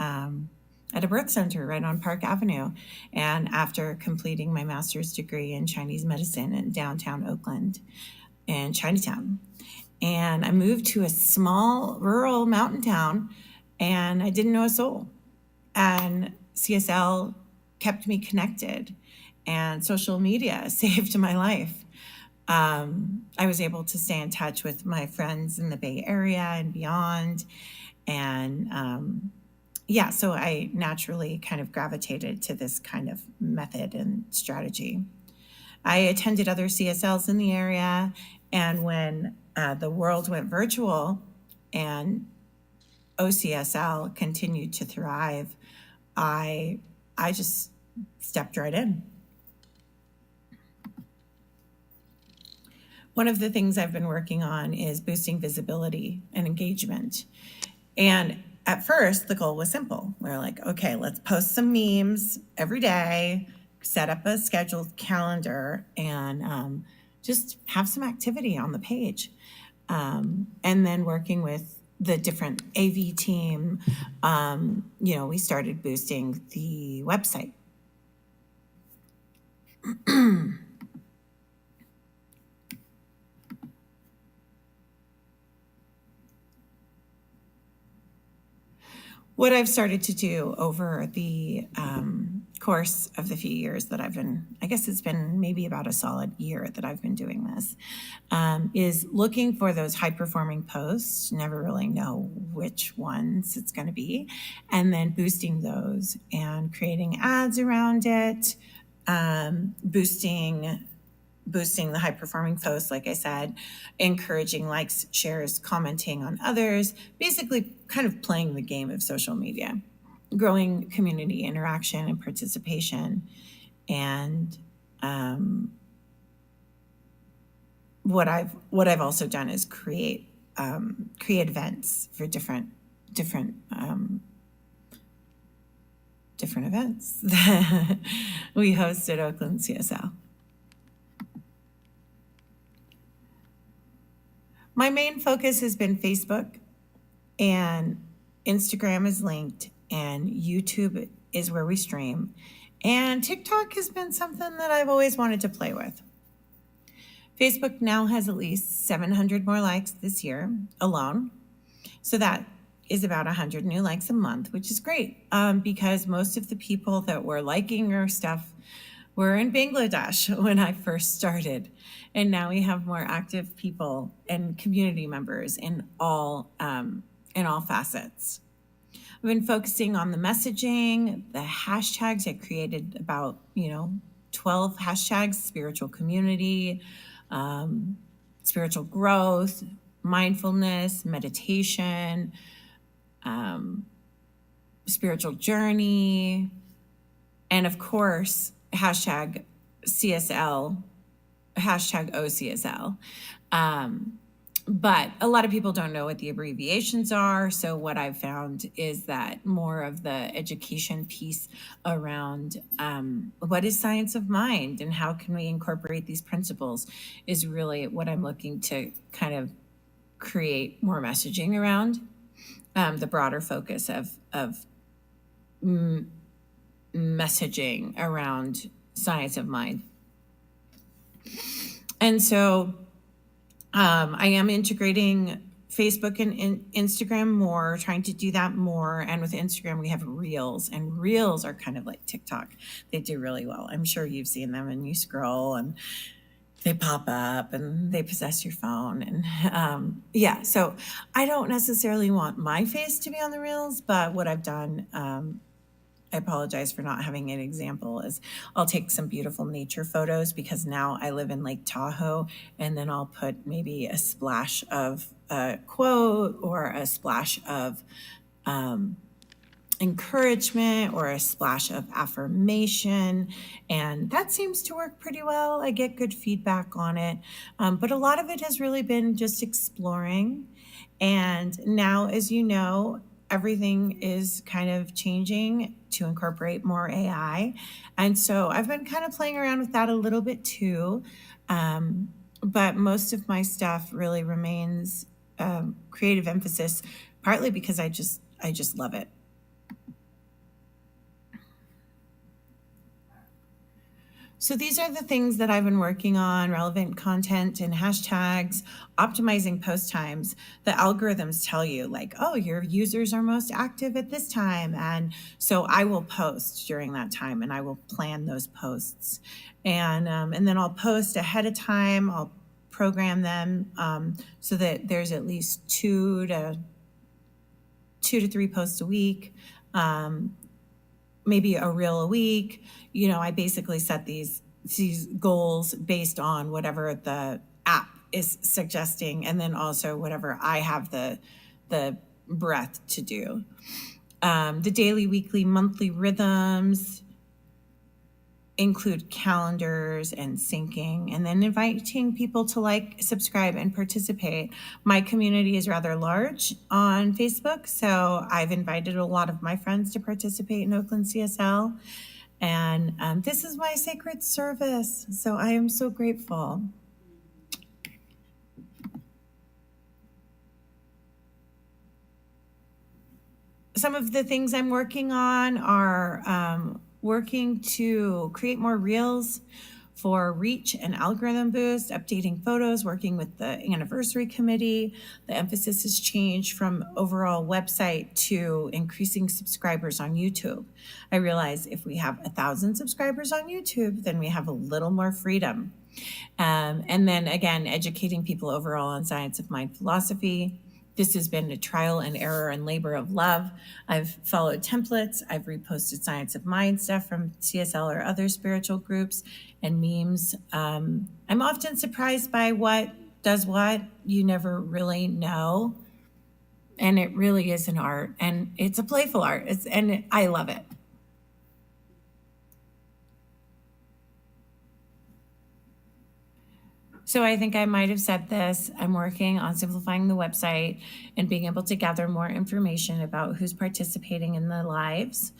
at a birth center right on Park Avenue, and after completing my master's degree in Chinese medicine in downtown Oakland in Chinatown. And I moved to a small rural mountain town, and I didn't know a soul. And CSL kept me connected, and social media saved my life. I was able to stay in touch with my friends in the Bay Area and beyond. And so I naturally kind of gravitated to this kind of method and strategy. I attended other CSLs in the area, and when the world went virtual and OCSL continued to thrive, I just stepped right in. One of the things I've been working on is boosting visibility and engagement. And at first, the goal was simple. We're like, okay, let's post some memes every day, set up a scheduled calendar, and just have some activity on the page. And then working with the different AV team, we started boosting the website. What I've started to do over the course of the few years that I've been, I guess it's been maybe about a solid year that I've been doing this, is looking for those high performing posts, never really know which ones it's going to be, and then boosting those and creating ads around it, boosting the high performing posts, like I said, encouraging likes, shares, commenting on others, basically kind of playing the game of social media, growing community interaction and participation. And what I've also done is create events for different events that we host at Oakland CSL. My main focus has been Facebook, and Instagram is linked, and YouTube is where we stream. And TikTok has been something that I've always wanted to play with. Facebook now has at least 700 more likes this year alone. So that is about 100 new likes a month, which is great, because most of the people that were liking our stuff were in Bangladesh when I first started. And now we have more active people and community members in all facets. I've been focusing on the messaging, the hashtags. I created about 12 hashtags: spiritual community, spiritual growth, mindfulness, meditation, spiritual journey, and of course, hashtag CSL, hashtag OCSL. But a lot of people don't know what the abbreviations are. So what I've found is that more of the education piece around what is science of mind and how can we incorporate these principles is really what I'm looking to kind of create more messaging around, the broader focus of messaging around science of mind. And so I am integrating Facebook and Instagram more, trying to do that more. And with Instagram, we have Reels, and Reels are kind of like TikTok. They do really well. I'm sure you've seen them, and you scroll and they pop up and they possess your phone. And so I don't necessarily want my face to be on the Reels, but what I've done, I apologize for not having an example, is I'll take some beautiful nature photos, because now I live in Lake Tahoe, and then I'll put maybe a splash of a quote or a splash of encouragement or a splash of affirmation. And that seems to work pretty well. I get good feedback on it. But a lot of it has really been just exploring. And now, as you know, everything is kind of changing to incorporate more AI. And so I've been kind of playing around with that a little bit too. But most of my stuff really remains creative emphasis, partly because I just love it. So these are the things that I've been working on: relevant content and hashtags, optimizing post times. The algorithms tell you, like, oh, your users are most active at this time. And so I will post during that time, and I will plan those posts. And then I'll post ahead of time. I'll program them so that there's at least 2 to 3 posts a week. Maybe a reel a week. I basically set these goals based on whatever the app is suggesting, and then also whatever I have the breadth to do. The daily, weekly, monthly rhythms include calendars and syncing, and then inviting people to like, subscribe, and participate. My community is rather large on Facebook, so I've invited a lot of my friends to participate in Oakland CSL. And this is my sacred service, so I am so grateful. Some of the things I'm working on are working to create more reels, for reach and algorithm boost, updating photos, working with the anniversary committee. The emphasis has changed from overall website to increasing subscribers on YouTube. I realize if we have 1,000 subscribers on YouTube, then we have a little more freedom. And then again, educating people overall on science of mind philosophy. This has been a trial and error and labor of love. I've followed templates. I've reposted Science of Mind stuff from CSL or other spiritual groups and memes. I'm often surprised by what does what. You never really know. And it really is an art. And it's a playful art. I love it. So I think I might have said this. I'm working on simplifying the website and being able to gather more information about who's participating in the lives.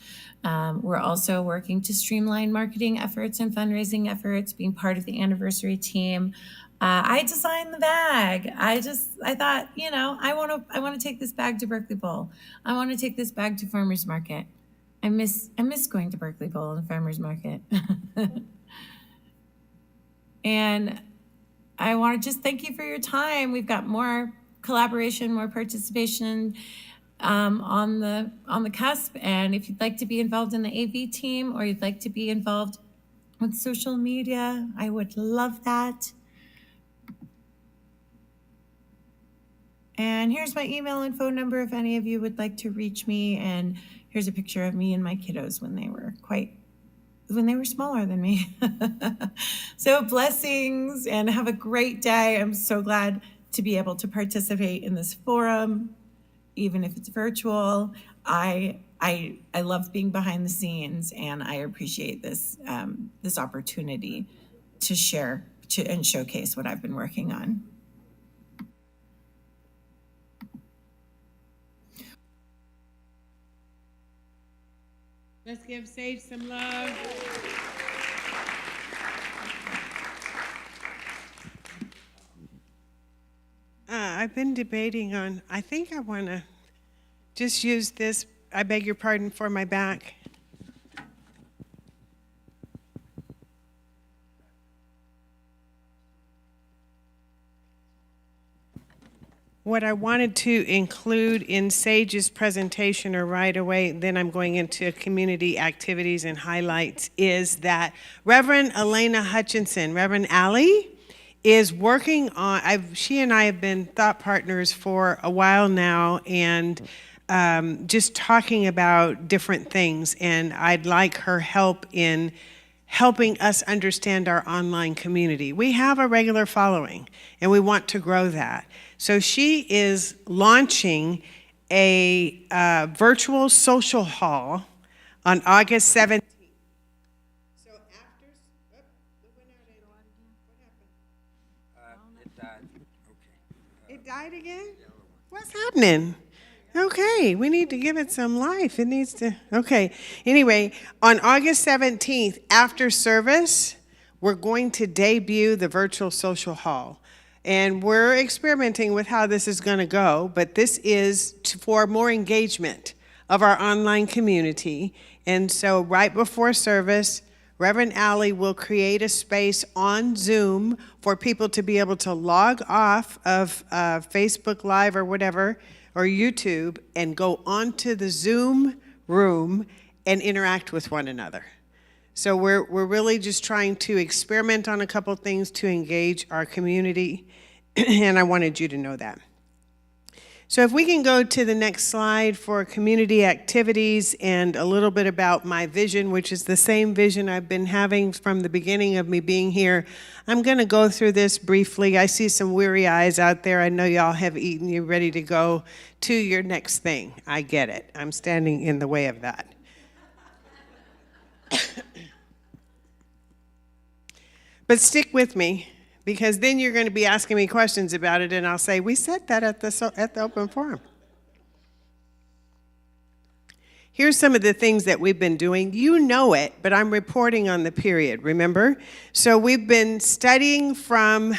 We're also working to streamline marketing efforts and fundraising efforts, being part of the anniversary team. I designed the bag. I thought, I want to take this bag to Berkeley Bowl. I want to take this bag to Farmers Market. I miss going to Berkeley Bowl and Farmers Market. And I want to just thank you for your time. We've got more collaboration, more participation on the cusp. And if you'd like to be involved in the AV team or you'd like to be involved with social media, I would love that. And here's my email and phone number if any of you would like to reach me. And here's a picture of me and my kiddos when they were smaller than me. So blessings and have a great day. I'm so glad to be able to participate in this forum, even if it's virtual. I love being behind the scenes, and I appreciate this this opportunity to share and showcase what I've been working on. Let's give Sage some love. I've been debating on, I think I want to just use this, I beg your pardon, for my back. What I wanted to include in Sage's presentation, or right away, then I'm going into community activities and highlights, is that Reverend Elena Hutchinson, Reverend Allie, is working on, she and I have been thought partners for a while now, and just talking about different things, and I'd like her help in helping us understand our online community. We have a regular following, and we want to grow that. So she is launching a virtual social hall on August 17th. So after, what happened? It died. Okay. It died again? What's happening? Okay, we need to give it some life. It needs to, okay. Anyway, on August 17th, after service, we're going to debut the virtual social hall. And we're experimenting with how this is going to go, but this is for more engagement of our online community. And so right before service, Reverend Allie will create a space on Zoom for people to be able to log off of Facebook Live or whatever, or YouTube, and go onto the Zoom room and interact with one another. So we're really just trying to experiment on a couple things to engage our community, and I wanted you to know that. So if we can go to the next slide for community activities and a little bit about my vision, which is the same vision I've been having from the beginning of me being here. I'm going to go through this briefly. I see some weary eyes out there. I know y'all have eaten. You're ready to go to your next thing. I get it. I'm standing in the way of that. But stick with me, because then you're going to be asking me questions about it, and I'll say, we said that at the open forum. Here's some of the things that we've been doing. You know it, but I'm reporting on the period, remember? So we've been studying from,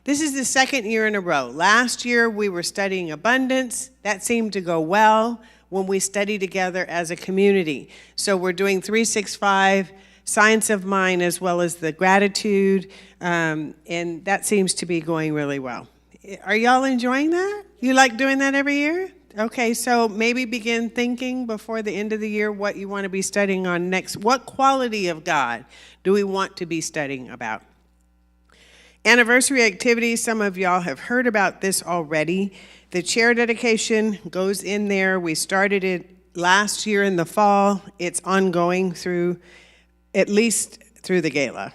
this is the second year in a row. Last year we were studying abundance. That seemed to go well when we study together as a community. So we're doing 365 Science of Mind, as well as the gratitude, and that seems to be going really well. Are y'all enjoying that? You like doing that every year? Okay, so maybe begin thinking before the end of the year what you want to be studying on next. What quality of God do we want to be studying about? Anniversary activities, some of y'all have heard about this already. The chair dedication goes in there. We started it last year in the fall. It's ongoing through, at least through the gala.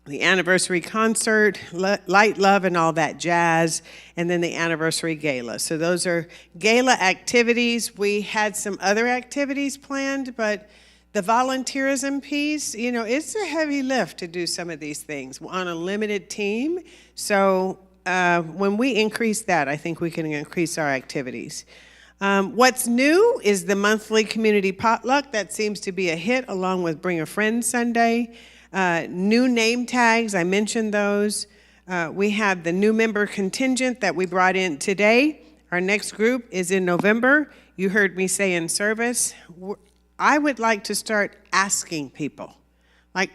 The anniversary concert, light, love, and all that jazz, and then the anniversary gala. So those are gala activities. We had some other activities planned, but the volunteerism piece, you know, it's a heavy lift to do some of these things on a limited team. So when we increase that, I think we can increase our activities. What's new is the monthly community potluck. That seems to be a hit, along with Bring a Friend Sunday. New name tags, I mentioned those. We have the new member contingent that we brought in today. Our next group is in November. You heard me say in service. I would like to start asking people. Like,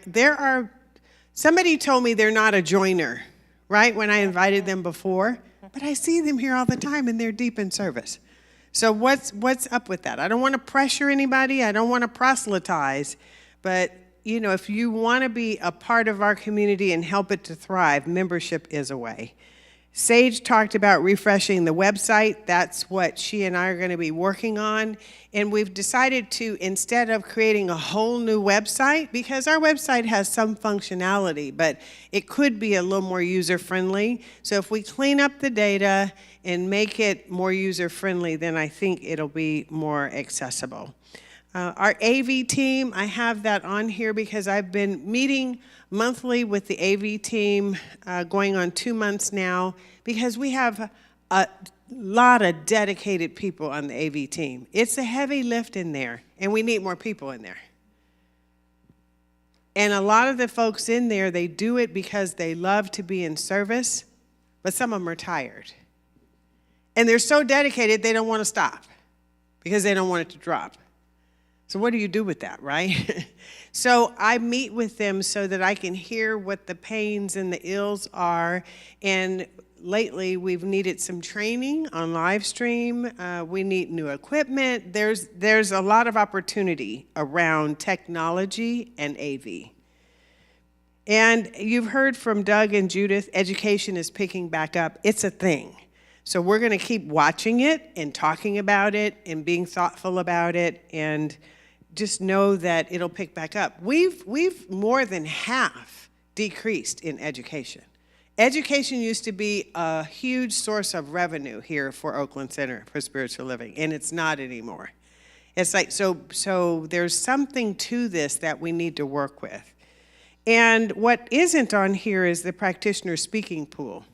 somebody told me they're not a joiner, right, when I invited them before, but I see them here all the time and they're deep in service. So what's up with that? I don't want to pressure anybody. I don't want to proselytize, but you know, if you want to be a part of our community and help it to thrive, membership is a way. Sage talked about refreshing the website. That's what she and I are going to be working on. And we've decided to, instead of creating a whole new website, because our website has some functionality, but it could be a little more user-friendly. So if we clean up the data and make it more user-friendly, then I think it'll be more accessible. Our AV team, I have that on here because I've been meeting monthly with the AV team going on 2 months now, because we have a lot of dedicated people on the AV team. It's a heavy lift in there, and we need more people in there. And a lot of the folks in there, they do it because they love to be in service, but some of them are tired. And they're so dedicated, they don't want to stop because they don't want it to drop. So what do you do with that, right? So I meet with them so that I can hear what the pains and the ills are. And lately, we've needed some training on live stream. We need new equipment. There's a lot of opportunity around technology and AV. And you've heard from Doug and Judith, education is picking back up. It's a thing. So we're going to keep watching it and talking about it and being thoughtful about it, and just know that it'll pick back up. We've more than half decreased in education. Education used to be a huge source of revenue here for Oakland Center for Spiritual Living, and it's not anymore. It's like, so there's something to this that we need to work with. And what isn't on here is the practitioner speaking pool.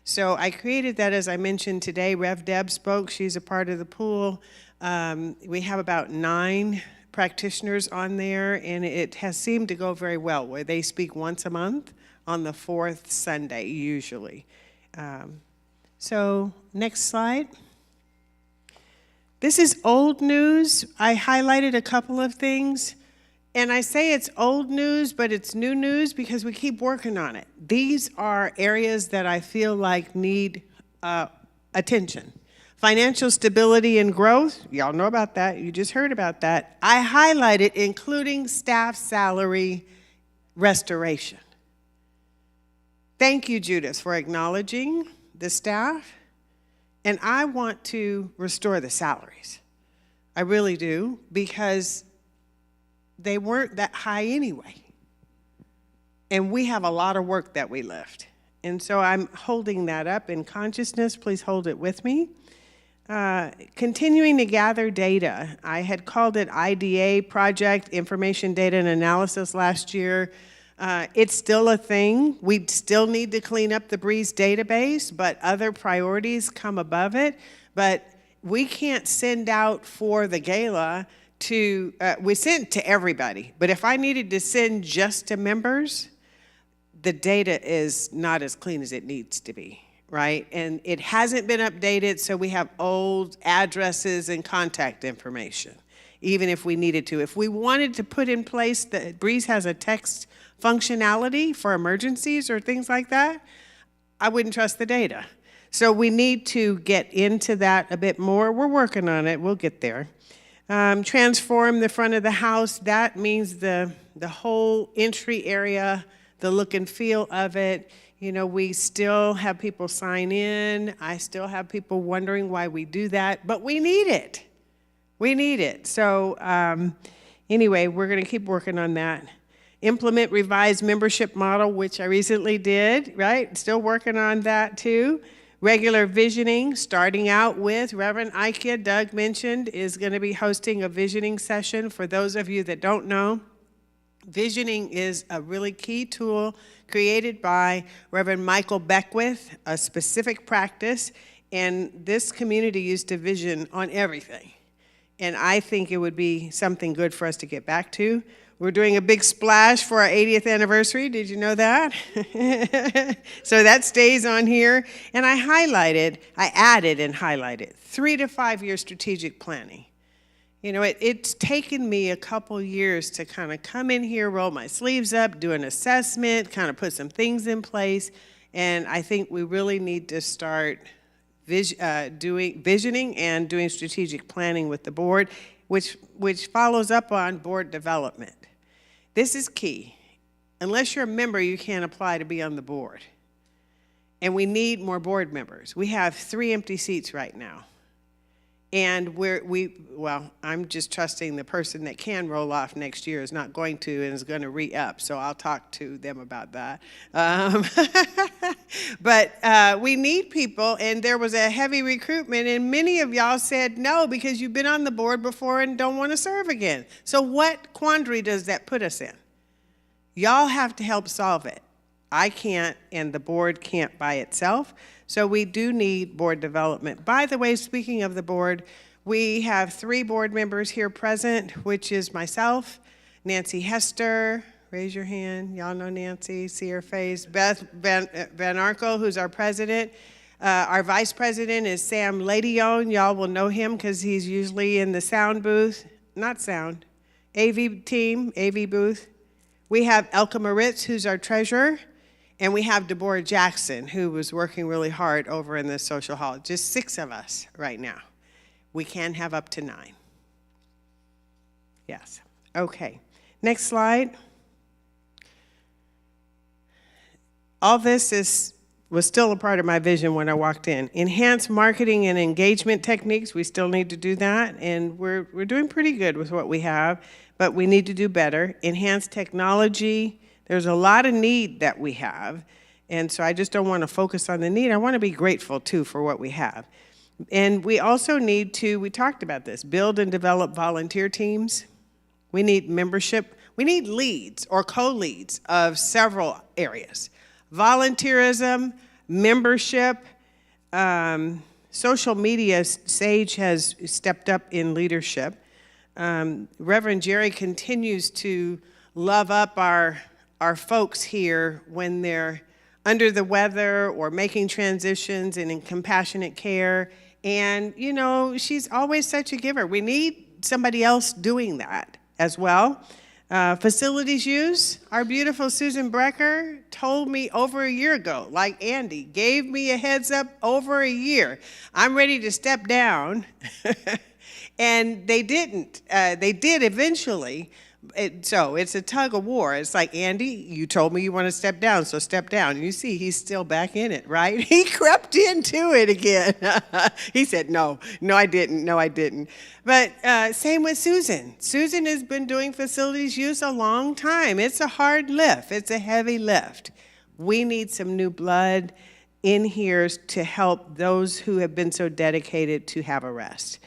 So I created that, as I mentioned today. Rev Deb spoke. She's a part of the pool. We have about 9 practitioners on there, and it has seemed to go very well, where they speak once a month on the 4th Sunday, usually. So next slide. This is old news. I highlighted a couple of things, and I say it's old news, but it's new news because we keep working on it. These are areas that I feel like need attention. Financial stability and growth, y'all know about that. You just heard about that. I highlighted including staff salary restoration. Thank you, Judith, for acknowledging the staff. And I want to restore the salaries. I really do, because they weren't that high anyway. And we have a lot of work that we left. And so I'm holding that up in consciousness. Please hold it with me. Continuing to gather data. I had called it IDA, Project Information Data and Analysis, last year. It's still a thing. We still need to clean up the Breeze database, but other priorities come above it. But we can't send out for the gala to, we sent to everybody. But if I needed to send just to members, the data is not as clean as it needs to be. Right? And it hasn't been updated, so we have old addresses and contact information. even if we needed to. If we wanted to put in place that Breeze has a text functionality for emergencies or things like that, I wouldn't trust the data. So we need to get into that a bit more. We're working on it. We'll get there. Transform the front of the house. That means the whole entry area, the look and feel of it. You know, we still have people sign in. I still have people wondering why we do that, but we need it. We need it. So anyway, we're going to keep working on that. Implement revised membership model, which I recently did, right? Still working on that too. Regular visioning, starting out with Reverend Ike, Doug mentioned, is going to be hosting a visioning session. For those of you that don't know, visioning is a really key tool created by Reverend Michael Beckwith, a specific practice, and this community used to vision on everything. And I think it would be something good for us to get back to. We're doing a big splash for our 80th anniversary. Did you know that? So that stays on here. And I added and highlighted 3 to 5 year strategic planning. You know, it's taken me a couple years to kind of come in here, roll my sleeves up, do an assessment, kind of put some things in place. And I think we really need to start doing visioning and doing strategic planning with the board, which follows up on board development. This is key. Unless you're a member, you can't apply to be on the board. And we need more board members. We have 3 empty seats right now. And I'm just trusting the person that can roll off next year is not going to and is going to re-up. So I'll talk to them about that. But we need people, and there was a heavy recruitment, and many of y'all said no because you've been on the board before and don't want to serve again. So what quandary does that put us in? Y'all have to help solve it. I can't, and the board can't by itself. So we do need board development. By the way, speaking of the board, we have 3 board members here present, which is myself, Nancy Hester, raise your hand, y'all know Nancy, see her face, Beth Van Arco, who's our president. Our vice president is Sam Ladion. Y'all will know him because he's usually in the sound booth, AV team, AV booth. We have Elka Moritz, who's our treasurer. And we have Deborah Jackson, who was working really hard over in the social hall. Just 6 of us right now. We can have up to 9. Yes. Okay. Next slide. All this was still a part of my vision when I walked in. Enhance marketing and engagement techniques. We still need to do that. And we're doing pretty good with what we have, but we need to do better. Enhance technology. There's a lot of need that we have, and so I just don't want to focus on the need. I want to be grateful, too, for what we have. And we also need to, we talked about this, build and develop volunteer teams. We need membership. We need leads or co-leads of several areas. Volunteerism, membership, social media. Sage has stepped up in leadership. Reverend Jerry continues to love up our folks here when they're under the weather or making transitions and in compassionate care. And, you know, she's always such a giver. We need somebody else doing that as well. Facilities use, our beautiful Susan Brecker told me over a year ago, like Andy, gave me a heads up over a year. I'm ready to step down. And they didn't. They did eventually. So it's a tug of war. It's like, Andy, you told me you want to step down, so step down. You see, he's still back in it, right? He crept into it again. He said, no, I didn't. But same with Susan. Susan has been doing facilities use a long time. It's a hard lift. It's a heavy lift. We need some new blood in here to help those who have been so dedicated to have a rest.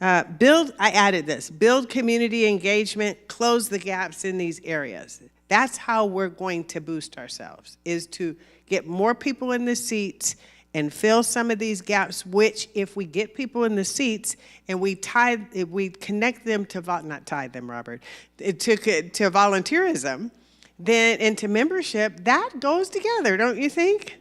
I added this, build community engagement, close the gaps in these areas. That's how we're going to boost ourselves, is to get more people in the seats and fill some of these gaps, which if we get people in the seats and we connect them to, not tie them, Robert, to volunteerism, then into membership, that goes together, don't you think?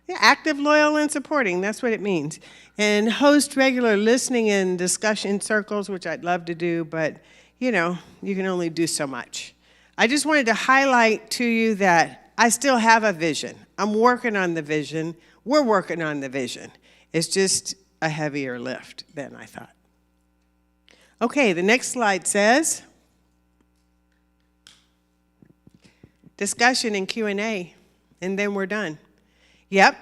Yeah, active, loyal, and supporting. That's what it means. And host regular listening and discussion circles, which I'd love to do, but you know, you can only do so much. I just wanted to highlight to you that I still have a vision. I'm working on the vision. We're working on the vision. It's just a heavier lift than I thought. Okay, the next slide says discussion and Q&A, and then we're done. Yep,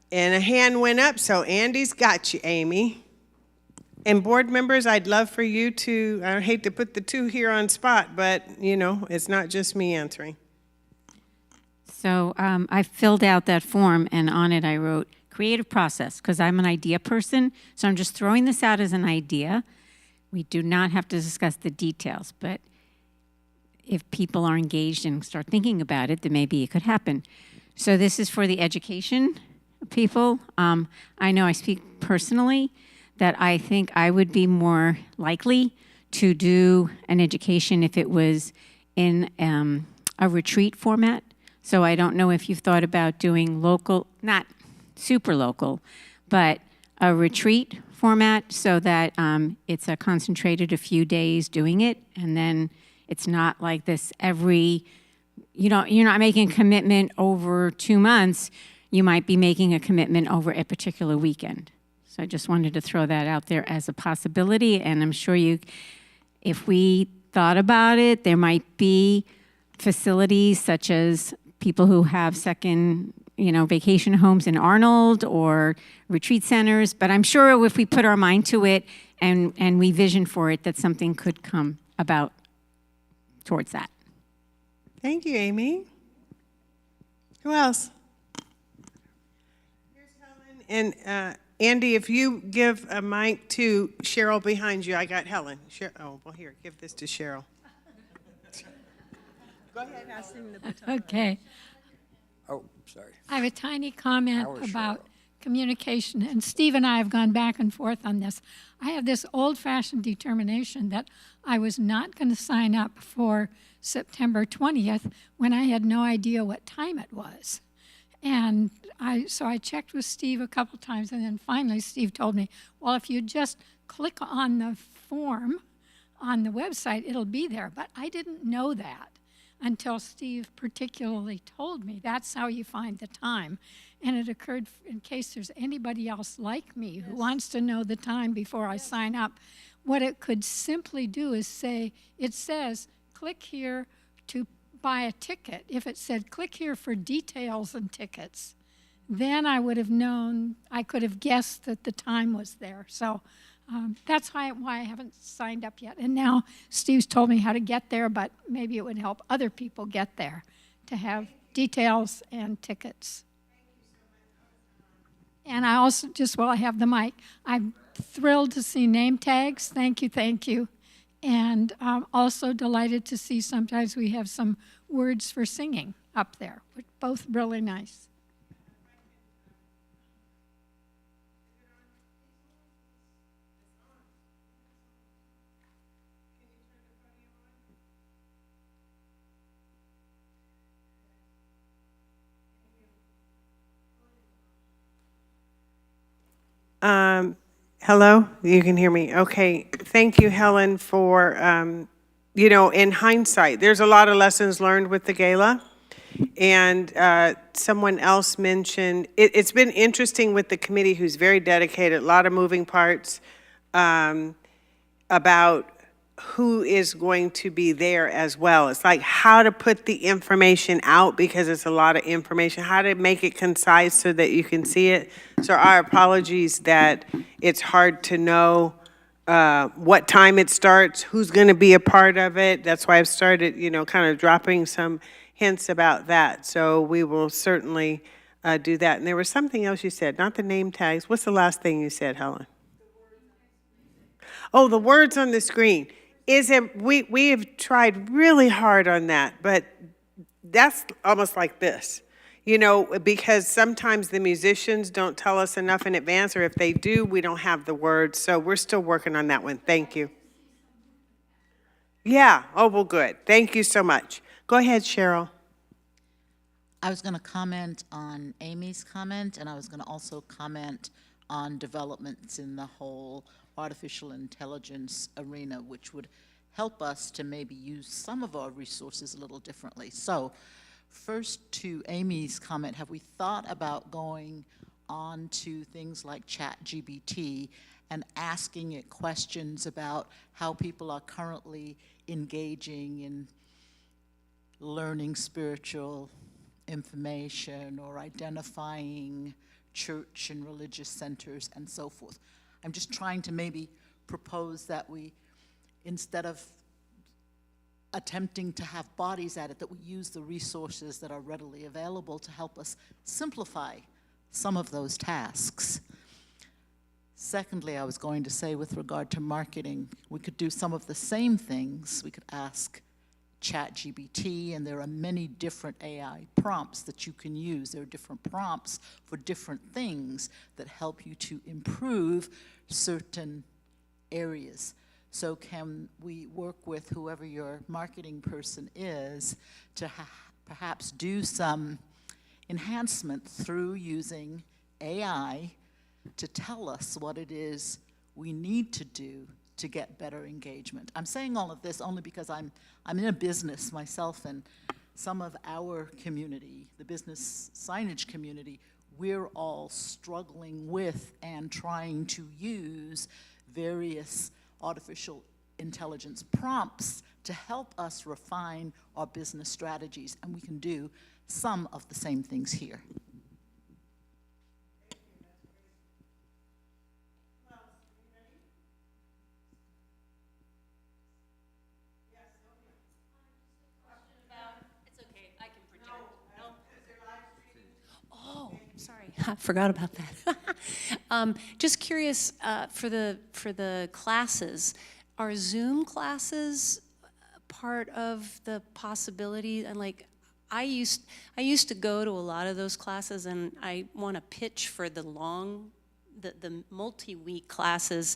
and a hand went up, so Andy's got you, Amy. And board members, I'd love for you to, I hate to put the two here on spot, but you know, it's not just me answering. So I filled out that form, and on it I wrote creative process, because I'm an idea person. So I'm just throwing this out as an idea. We do not have to discuss the details, but if people are engaged and start thinking about it, then maybe it could happen. So this is for the education people. I know I speak personally that I think I would be more likely to do an education if it was in a retreat format. So I don't know if you've thought about doing local, not super local, but a retreat format so that it's a concentrated a few days doing it, and then it's not like this every, you're not making a commitment over 2 months. You might be making a commitment over a particular weekend. So I just wanted to throw that out there as a possibility, and I'm sure if we thought about it, there might be facilities such as people who have second, vacation homes in Arnold or retreat centers, but I'm sure if we put our mind to it and we vision for it, that something could come about towards that. Thank you, Amy. Who else? Here's Helen. And Andy, if you give a mic to Cheryl behind you, I got Helen. Here, give this to Cheryl. Go ahead, ask him the baton. Okay. Oh, sorry. I have a tiny comment Howard about Cheryl. communication, and Steve and I have gone back and forth on this. I have this old-fashioned determination that I was not going to sign up for September 20th when I had no idea what time it was. And so I checked with Steve a couple times, and then finally Steve told me, well, if you just click on the form on the website, it'll be there. But I didn't know that until Steve particularly told me. That's how you find the time. And it occurred, in case there's anybody else like me who wants to know the time before I sign up, what it could simply do is say, it says, click here to buy a ticket. If it said, click here for details and tickets, then I would have known, I could have guessed that the time was there. So that's why I haven't signed up yet. And now Steve's told me how to get there, but maybe it would help other people get there to have details and tickets. And I also, just while I have the mic, I'm thrilled to see name tags. Thank you. And also delighted to see sometimes we have some words for singing up there, which both really nice. Hello, you can hear me. Okay, thank you, Helen, for, in hindsight, there's a lot of lessons learned with the gala. And someone else mentioned, it's been interesting with the committee who's very dedicated, a lot of moving parts, about who is going to be there as well. It's like how to put the information out because it's a lot of information, how to make it concise so that you can see it. So our apologies that it's hard to know what time it starts, who's going to be a part of it. That's why I've started, kind of dropping some hints about that. So we will certainly do that. And there was something else you said, not the name tags. What's the last thing you said, Helen? Oh, the words on the screen. We have tried really hard on that, but that's almost like this, because sometimes the musicians don't tell us enough in advance, or if they do, we don't have the words. So we're still working on that one. Thank you. Yeah. Oh, well, good. Thank you so much. Go ahead, Cheryl. I was going to comment on Amy's comment, and I was going to also comment on developments in the whole artificial intelligence arena, which would help us to maybe use some of our resources a little differently. So first, to Amy's comment, have we thought about going on to things like ChatGPT and asking it questions about how people are currently engaging in learning spiritual information or identifying church and religious centers and so forth? I'm just trying to maybe propose that we, instead of attempting to have bodies at it, that we use the resources that are readily available to help us simplify some of those tasks. Secondly, I was going to say, with regard to marketing, we could do some of the same things. We could ask ChatGPT, and there are many different AI prompts that you can use. There are different prompts for different things that help you to improve certain areas. So can we work with whoever your marketing person is to perhaps do some enhancement through using AI to tell us what it is we need to do to get better engagement? I'm saying all of this only because I'm in a business myself, and some of our community, the business signage community, we're all struggling with and trying to use various artificial intelligence prompts to help us refine our business strategies, and we can do some of the same things here. Sorry, I forgot about that. Just curious, for the classes, are Zoom classes part of the possibility? And like, I used to go to a lot of those classes, and I want to pitch for the multi-week classes,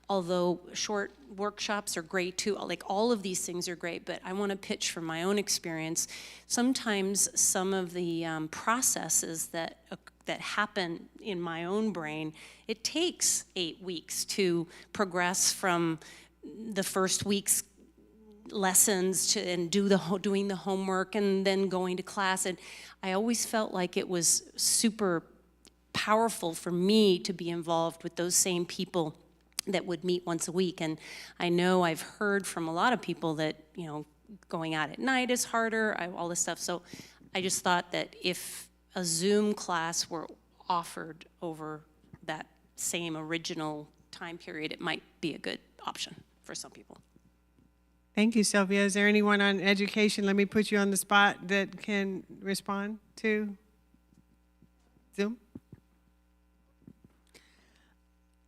although short workshops are great too. Like, all of these things are great, but I want to pitch from my own experience. Sometimes some of the processes that happen in my own brain, it takes 8 weeks to progress from the first week's lessons to and doing the homework and then going to class. And I always felt like it was super powerful for me to be involved with those same people that would meet once a week. And I know I've heard from a lot of people that, you know, going out at night is harder, all this stuff. So I just thought that if a Zoom class were offered over that same original time period, it might be a good option for some people. Thank you, Sylvia. Is there anyone on education, let me put you on the spot, that can respond to Zoom?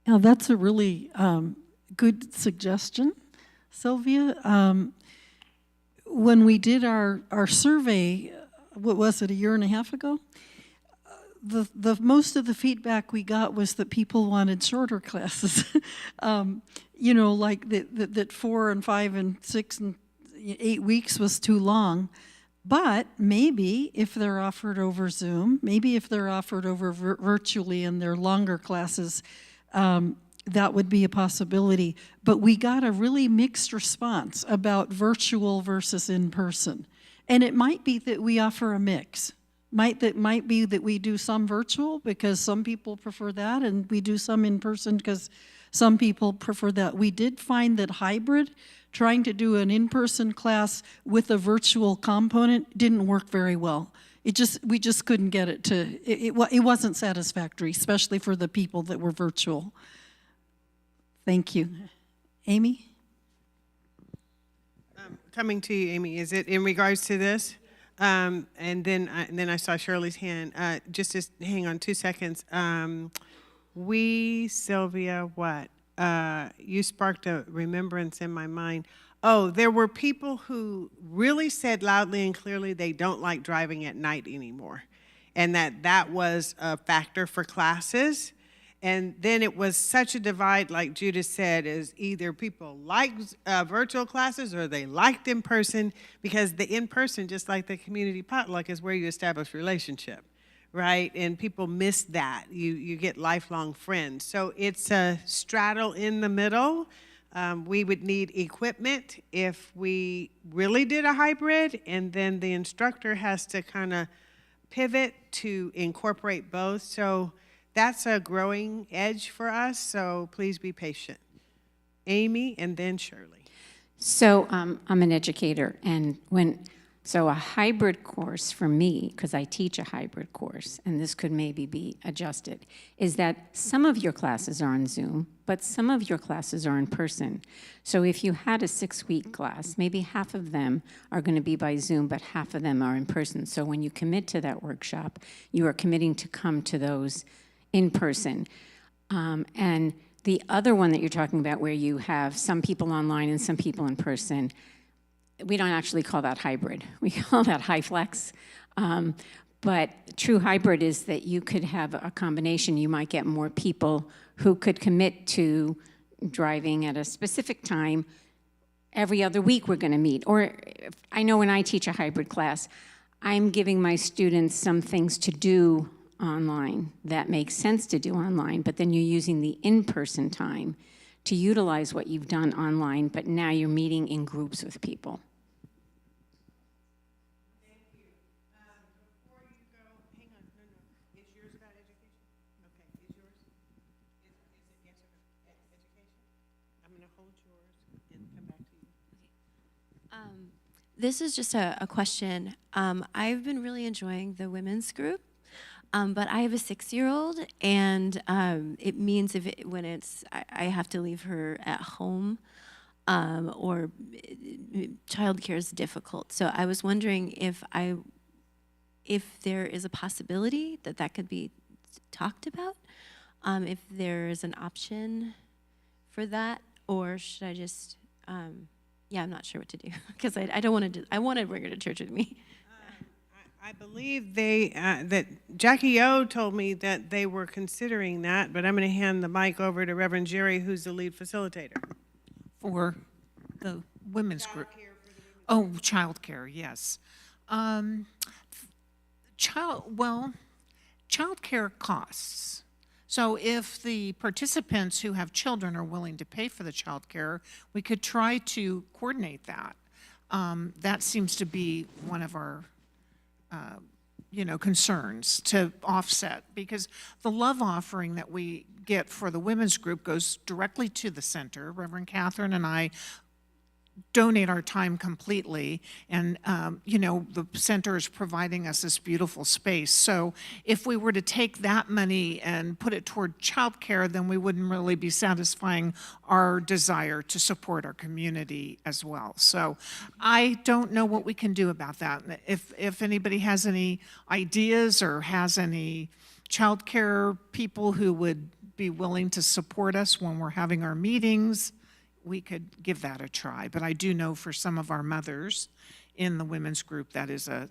Now, that's a really good suggestion, Sylvia. When we did our survey, what was it, a year and a half ago? The most of the feedback we got was that people wanted shorter classes. You know, like that 4 and 5 and 6 and 8 weeks was too long. But maybe if they're offered over Zoom, maybe if they're offered over virtually and they're longer classes, that would be a possibility. But we got a really mixed response about virtual versus in-person. And it might be that we offer a mix. Might be that we do some virtual because some people prefer that, and we do some in person because some people prefer that. We did find that hybrid, trying to do an in-person class with a virtual component, didn't work very well. We just couldn't get it to, it wasn't satisfactory, especially for the people that were virtual. Thank you. Amy? Coming to you, Amy, is it in regards to this? And then I saw Shirley's hand. Just hang on 2 seconds. Sylvia, what? You sparked a remembrance in my mind. Oh, there were people who really said loudly and clearly they don't like driving at night anymore, and that was a factor for classes. And then it was such a divide, like Judith said, is either people like virtual classes or they liked in person, because the in-person, just like the community potluck, is where you establish relationship, right? And people miss that. You get lifelong friends. So it's a straddle in the middle. We would need equipment if we really did a hybrid, and then the instructor has to kind of pivot to incorporate both. So that's a growing edge for us, so please be patient. Amy and then Shirley. So I'm an educator, and so a hybrid course for me, because I teach a hybrid course, and this could maybe be adjusted, is that some of your classes are on Zoom, but some of your classes are in person. So if you had a 6-week class, maybe half of them are going to be by Zoom, but half of them are in person. So when you commit to that workshop, you are committing to come to those in person. And the other one that you're talking about, where you have some people online and some people in person, we don't actually call that hybrid. We call that high flex. But true hybrid is that you could have a combination. You might get more people who could commit to driving at a specific time. Every other week we're going to meet. Or I know when I teach a hybrid class, I'm giving my students some things to do online that makes sense to do online, but then you're using the in-person time to utilize what you've done online, but now you're meeting in groups with people. Thank you. Before you go, hang on, no. Is yours about education? Okay, is yours? Is it yes or no? Education? I'm going to hold yours and come back to you. This is just a question. I've been really enjoying the women's group. But I have a 6-year-old, and it means when I have to leave her at home, or childcare is difficult. So I was wondering if there is a possibility that could be talked about, if there is an option for that, or should I just, I'm not sure what to do, because I don't want to I want to bring her to church with me. I believe that Jackie O told me that they were considering that, but I'm going to hand the mic over to Reverend Jerry, who's the lead facilitator. For the women's group. Oh, childcare, yes. Childcare costs. So if the participants who have children are willing to pay for the childcare, we could try to coordinate that. That seems to be one of our concerns to offset, because the love offering that we get for the women's group goes directly to the center. Reverend Catherine and I donate our time completely, and the center is providing us this beautiful space. So if we were to take that money and put it toward childcare, then we wouldn't really be satisfying our desire to support our community as well. So I don't know what we can do about that. If anybody has any ideas or has any childcare people who would be willing to support us when we're having our meetings, we could give that a try. But I do know for some of our mothers in the women's group, that is a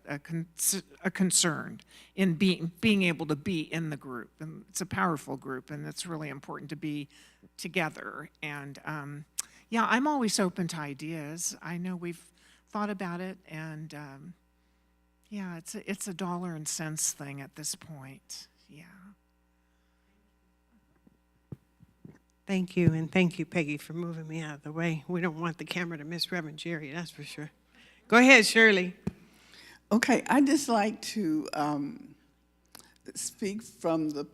concern in being able to be in the group. And it's a powerful group, and it's really important to be together. And I'm always open to ideas. I know we've thought about it, and it's a dollar and cents thing at this point. Yeah. Thank you, and thank you, Peggy, for moving me out of the way. We don't want the camera to miss Reverend Jerry, that's for sure. Go ahead, Shirley. Okay, I'd just like to speak from the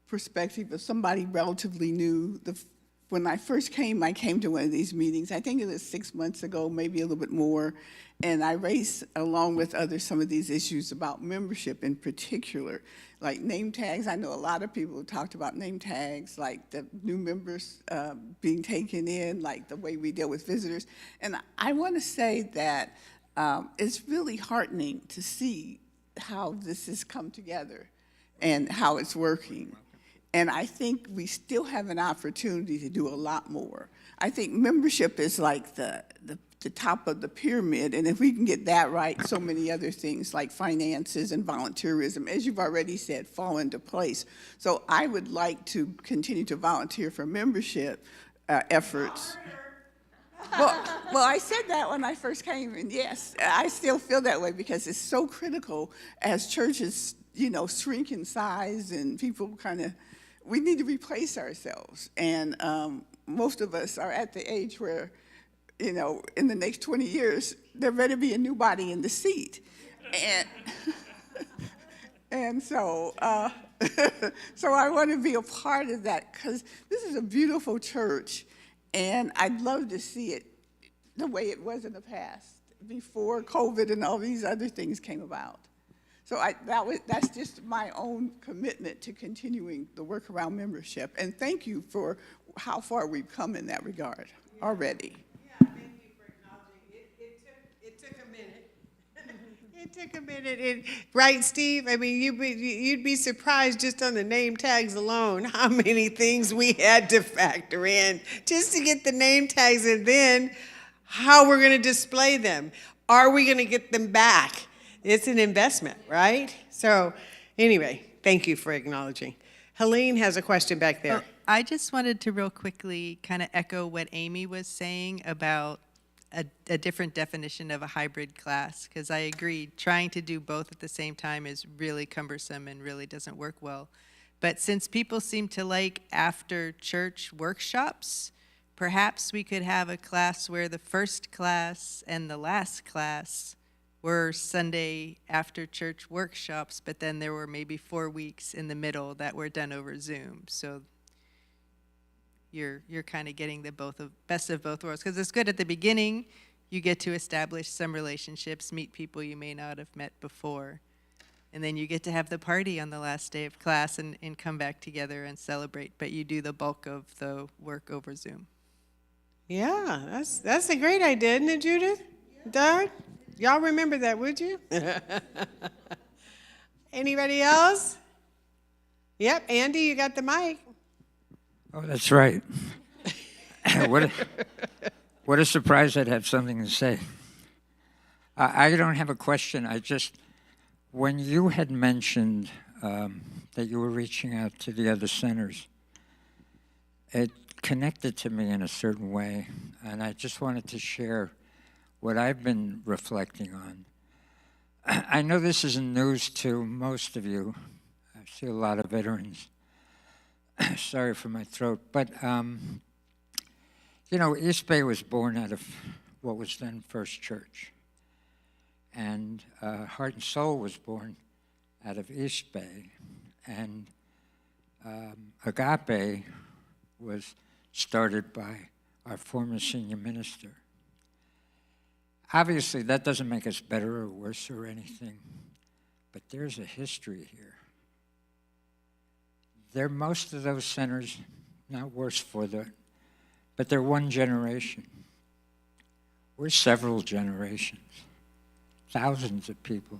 perspective of somebody relatively new. When I first came, I came to one of these meetings. I think it was 6 months ago, maybe a little bit more, and I raised, along with others, some of these issues about membership in particular, like name tags. I know a lot of people who talked about name tags, like the new members being taken in, like the way we deal with visitors. And I want to say that it's really heartening to see how this has come together and how it's working. And I think we still have an opportunity to do a lot more. I think membership is like the the top of the pyramid. And if we can get that right, so many other things like finances and volunteerism, as you've already said, fall into place. So I would like to continue to volunteer for membership efforts. Well, I said that when I first came, and yes, I still feel that way because it's so critical as churches, shrink in size and people we need to replace ourselves. And most of us are at the age where, in the next 20 years, there better be a new body in the seat. And so, so I want to be a part of that because this is a beautiful church. And I'd love to see it the way it was in the past, before COVID and all these other things came about. So that's just my own commitment to continuing the work around membership. And thank you for how far we've come in that regard already. Yeah, thank you for acknowledging. It took a minute. It took a minute. Right, Steve? I mean, you'd be surprised just on the name tags alone how many things we had to factor in just to get the name tags, and then how we're going to display them. Are we going to get them back? It's an investment, right? So anyway, thank you for acknowledging. Helene has a question back there. I just wanted to real quickly kind of echo what Amy was saying about a different definition of a hybrid class, because I agree, trying to do both at the same time is really cumbersome and really doesn't work well. But since people seem to like after church workshops, perhaps we could have a class where the first class and the last class were Sunday after church workshops, but then there were maybe 4 weeks in the middle that were done over Zoom. So you're kind of getting the best of both worlds, because it's good at the beginning. You get to establish some relationships, meet people you may not have met before, and then you get to have the party on the last day of class and come back together and celebrate. But you do the bulk of the work over Zoom. Yeah, that's a great idea, isn't it, Judith? Doug? Y'all remember that, would you? Anybody else? Yep, Andy, you got the mic. Oh, that's right. What a surprise I'd have something to say. I don't have a question. When you had mentioned that you were reaching out to the other centers, it connected to me in a certain way, and I just wanted to share what I've been reflecting on. I know this isn't news to most of you. I see a lot of veterans. Sorry for my throat, but East Bay was born out of what was then First Church, and Heart and Soul was born out of East Bay, and Agape was started by our former senior minister. Obviously, that doesn't make us better or worse or anything, but there's a history here. Most of those centers, not worse for that, but they're one generation. We're several generations, thousands of people.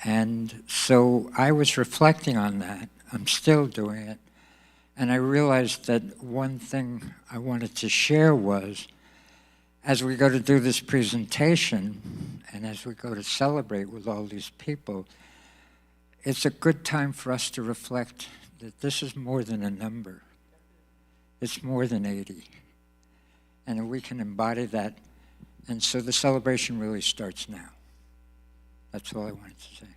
And so I was reflecting on that. I'm still doing it. And I realized that one thing I wanted to share was, as we go to do this presentation, and as we go to celebrate with all these people, it's a good time for us to reflect that this is more than a number. It's more than 80. And we can embody that. And so the celebration really starts now. That's all I wanted to say.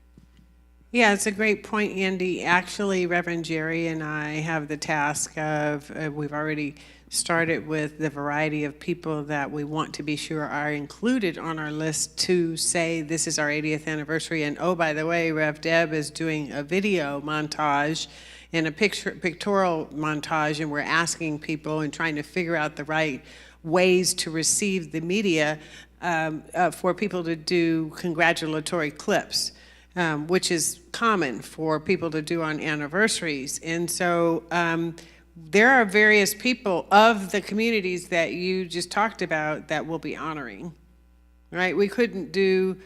Yeah, it's a great point, Andy. Actually, Reverend Jerry and I have the task of, we've already started with the variety of people that we want to be sure are included on our list to say this is our 80th anniversary. And oh, by the way, Rev Deb is doing a video montage and a pictorial montage, and we're asking people and trying to figure out the right ways to receive the media for people to do congratulatory clips, which is common for people to do on anniversaries. And so there are various people of the communities that you just talked about that we'll be honoring, right? We couldn't do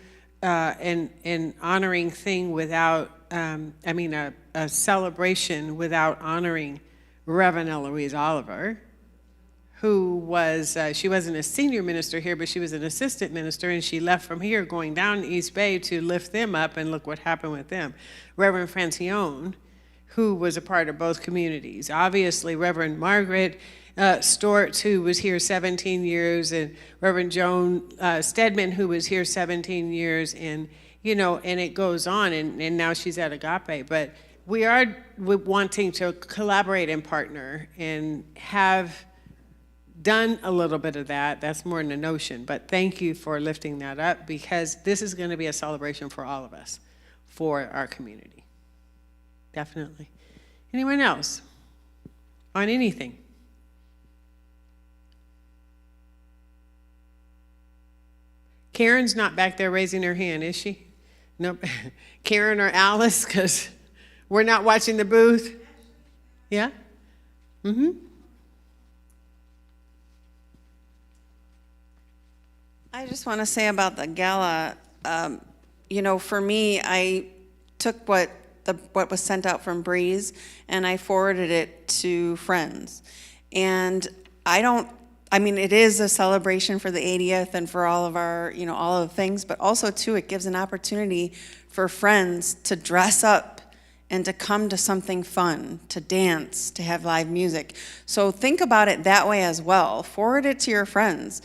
an honoring thing without, a celebration without honoring Reverend Eloise Oliver, who was, she wasn't a senior minister here, but she was an assistant minister, and she left from here going down East Bay to lift them up, and look what happened with them. Reverend Francione, who was a part of both communities. Obviously, Reverend Margaret Stort, who was here 17 years, and Reverend Joan Stedman, who was here 17 years, and, you know, and it goes on, and now she's at Agape. But we are wanting to collaborate and partner and have done a little bit of that. That's more than a notion, but thank you for lifting that up, because this is going to be a celebration for all of us, for our community. Definitely. Anyone else on anything? Karen's not back there raising her hand, is she? Nope. Karen or Alice, because we're not watching the booth. Yeah? Mm-hmm. I just want to say about the gala, you know, for me, I took what was sent out from Breeze and I forwarded it to friends. And I mean, it is a celebration for the 80th and for all of our, you know, all of the things, but also too, it gives an opportunity for friends to dress up and to come to something fun, to dance, to have live music. So think about it that way as well. Forward it to your friends.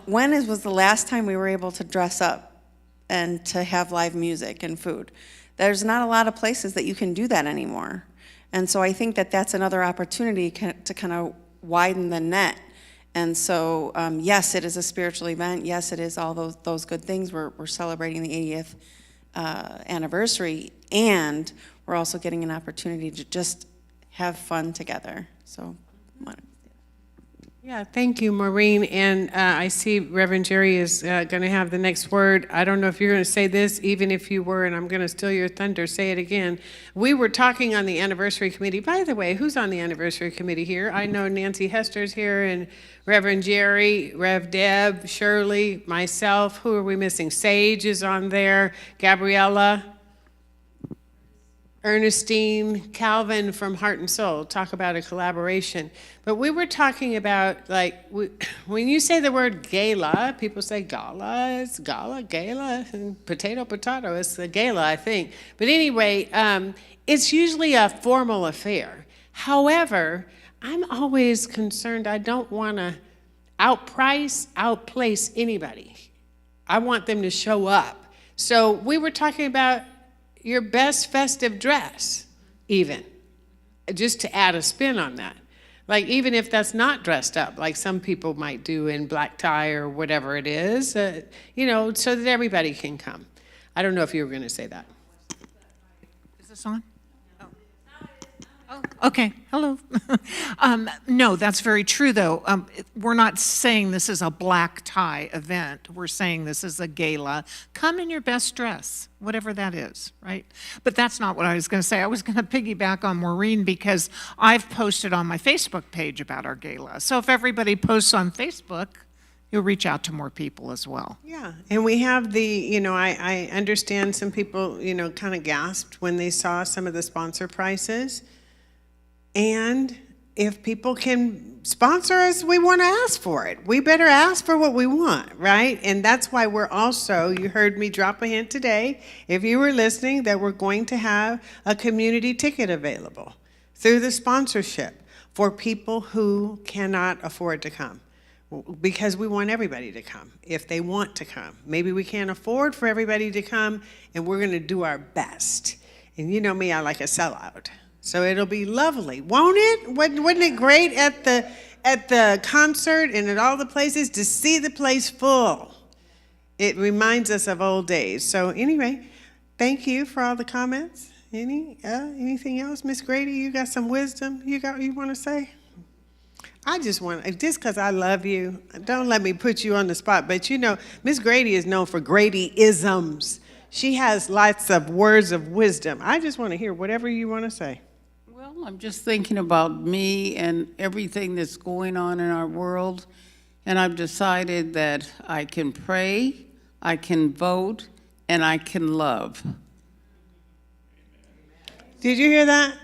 When was the last time we were able to dress up and to have live music and food? There's not a lot of places that you can do that anymore. And so I think that that's another opportunity to kind of widen the net. And so, yes, it is a spiritual event. Yes, it is all those good things. We're celebrating the 80th anniversary, and we're also getting an opportunity to just have fun together. So, yeah, thank you, Maureen. And I see Reverend Jerry is going to have the next word. I don't know if you're going to say this, even if you were, and I'm going to steal your thunder, say it again. We were talking on the anniversary committee. By the way, who's on the anniversary committee here? I know Nancy Hester's here, and Reverend Jerry, Rev Deb, Shirley, myself. Who are we missing? Sage is on there. Gabriella. Ernestine, Calvin from Heart and Soul. Talk about a collaboration. But we were talking about, like, when you say the word gala, people say gala, it's gala, gala, and potato, it's the gala, I think. But anyway, it's usually a formal affair. However, I'm always concerned I don't want to outplace anybody. I want them to show up. So we were talking about your best festive dress, even, just to add a spin on that. Like, even if that's not dressed up, like some people might do in black tie or whatever it is, you know, so that everybody can come. I don't know if you were going to say that. Is this on? Okay, hello. No, that's very true, though. We're not saying this is a black tie event. We're saying this is a gala. Come in your best dress, whatever that is, right? But that's not what I was going to say. I was going to piggyback on Maureen because I've posted on my Facebook page about our gala. So if everybody posts on Facebook, you'll reach out to more people as well. Yeah, and we have the, you know, I understand some people, you know, kind of gasped when they saw some of the sponsor prices. And if people can sponsor us, we want to ask for it. We better ask for what we want, right? And that's why we're also, you heard me drop a hint today, if you were listening, that we're going to have a community ticket available through the sponsorship for people who cannot afford to come. Because we want everybody to come, if they want to come. Maybe we can't afford for everybody to come, and we're going to do our best. And you know me, I like a sellout. So it'll be lovely, won't it? Wasn't it great at the concert and at all the places to see the place full? It reminds us of old days. So anyway, thank you for all the comments. Anything else, Miss Grady? You got some wisdom you want to say? I just because I love you, don't let me put you on the spot. But you know, Miss Grady is known for Grady-isms. She has lots of words of wisdom. I just want to hear whatever you want to say. Well, I'm just thinking about me and everything that's going on in our world, and I've decided that I can pray, I can vote, and I can love. Did you hear that?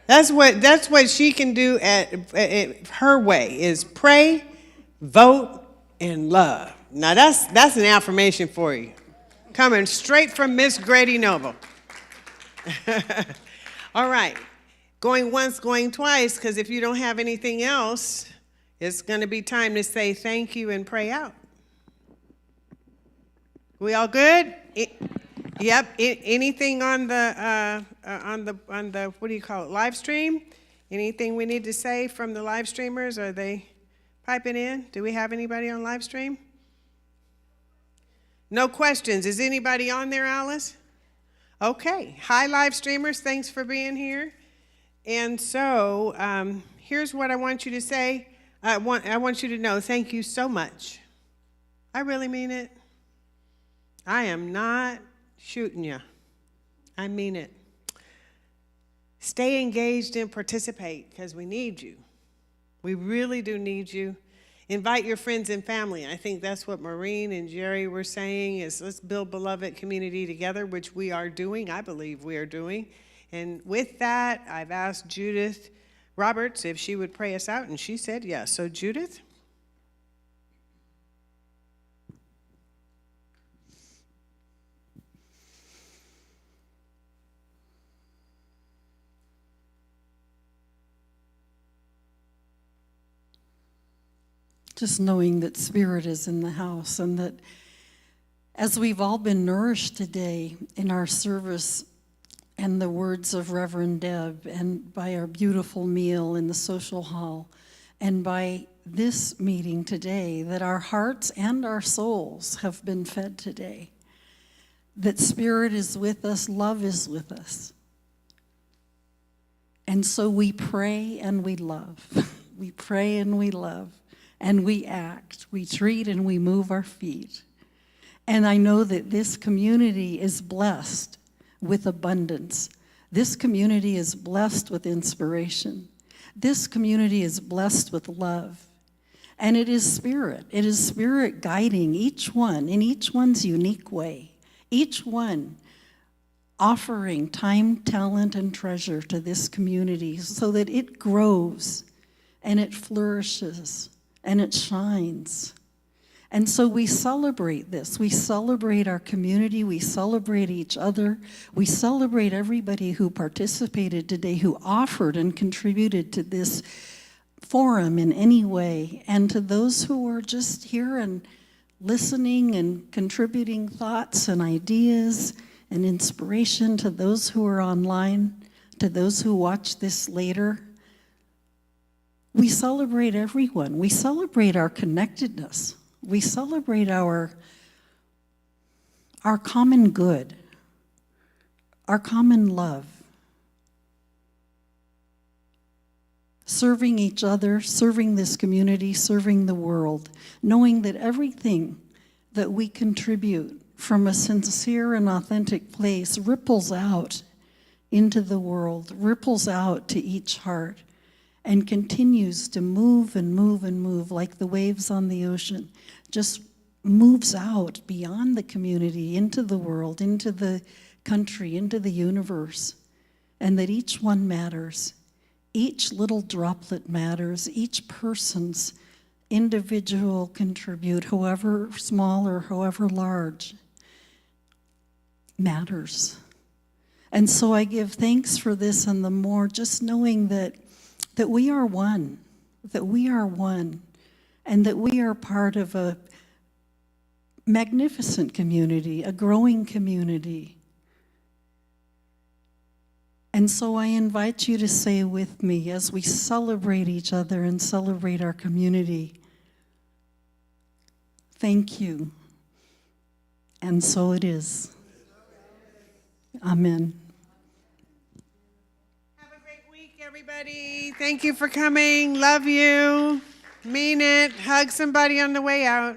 That's what she can do at her way, is pray, vote, and love. Now that's an affirmation for you. Coming straight from Miss Grady Noble. All right. Going once, going twice, because if you don't have anything else, it's going to be time to say thank you and pray out. We all good? Yep. Anything on the what do you call it? Live stream? Anything we need to say from the live streamers? Are they piping in? Do we have anybody on live stream? No questions. Is anybody on there, Alice? Okay. Hi, live streamers. Thanks for being here. And so here's what I want you to say. I want you to know, thank you so much. I really mean it. I am not shooting you. I mean it. Stay engaged and participate, because we need you. We really do need you. Invite your friends and family. I think that's what Maureen and Jerry were saying, is let's build beloved community together, which we are doing. I believe we are doing. And with that, I've asked Judith Roberts if she would pray us out, and she said yes. So Judith? Just knowing that Spirit is in the house, and that as we've all been nourished today in our service and the words of Reverend Deb, and by our beautiful meal in the social hall, and by this meeting today, that our hearts and our souls have been fed today, that Spirit is with us, love is with us. And so we pray and we love. We pray and we love. And we act, we treat, and we move our feet. And I know that this community is blessed with abundance. This community is blessed with inspiration. This community is blessed with love. And it is Spirit. It is Spirit guiding each one in each one's unique way. Each one offering time, talent, and treasure to this community so that it grows and it flourishes and it shines. And so we celebrate this. We celebrate our community. We celebrate each other. We celebrate everybody who participated today, who offered and contributed to this forum in any way. And to those who were just here and listening and contributing thoughts and ideas and inspiration, to those who are online, to those who watch this later. We celebrate everyone. We celebrate our connectedness. We celebrate our common good, our common love. Serving each other, serving this community, serving the world, knowing that everything that we contribute from a sincere and authentic place ripples out into the world, ripples out to each heart, and continues to move and move and move like the waves on the ocean, just moves out beyond the community, into the world, into the country, into the universe, and that each one matters. Each little droplet matters. Each person's individual contribute, however small or however large, matters. And so I give thanks for this and the more, just knowing that we are one, and that we are part of a magnificent community, a growing community. And so I invite you to say with me as we celebrate each other and celebrate our community, thank you. And so it is. Amen. Everybody, thank you for coming. Love you. Mean it. Hug somebody on the way out.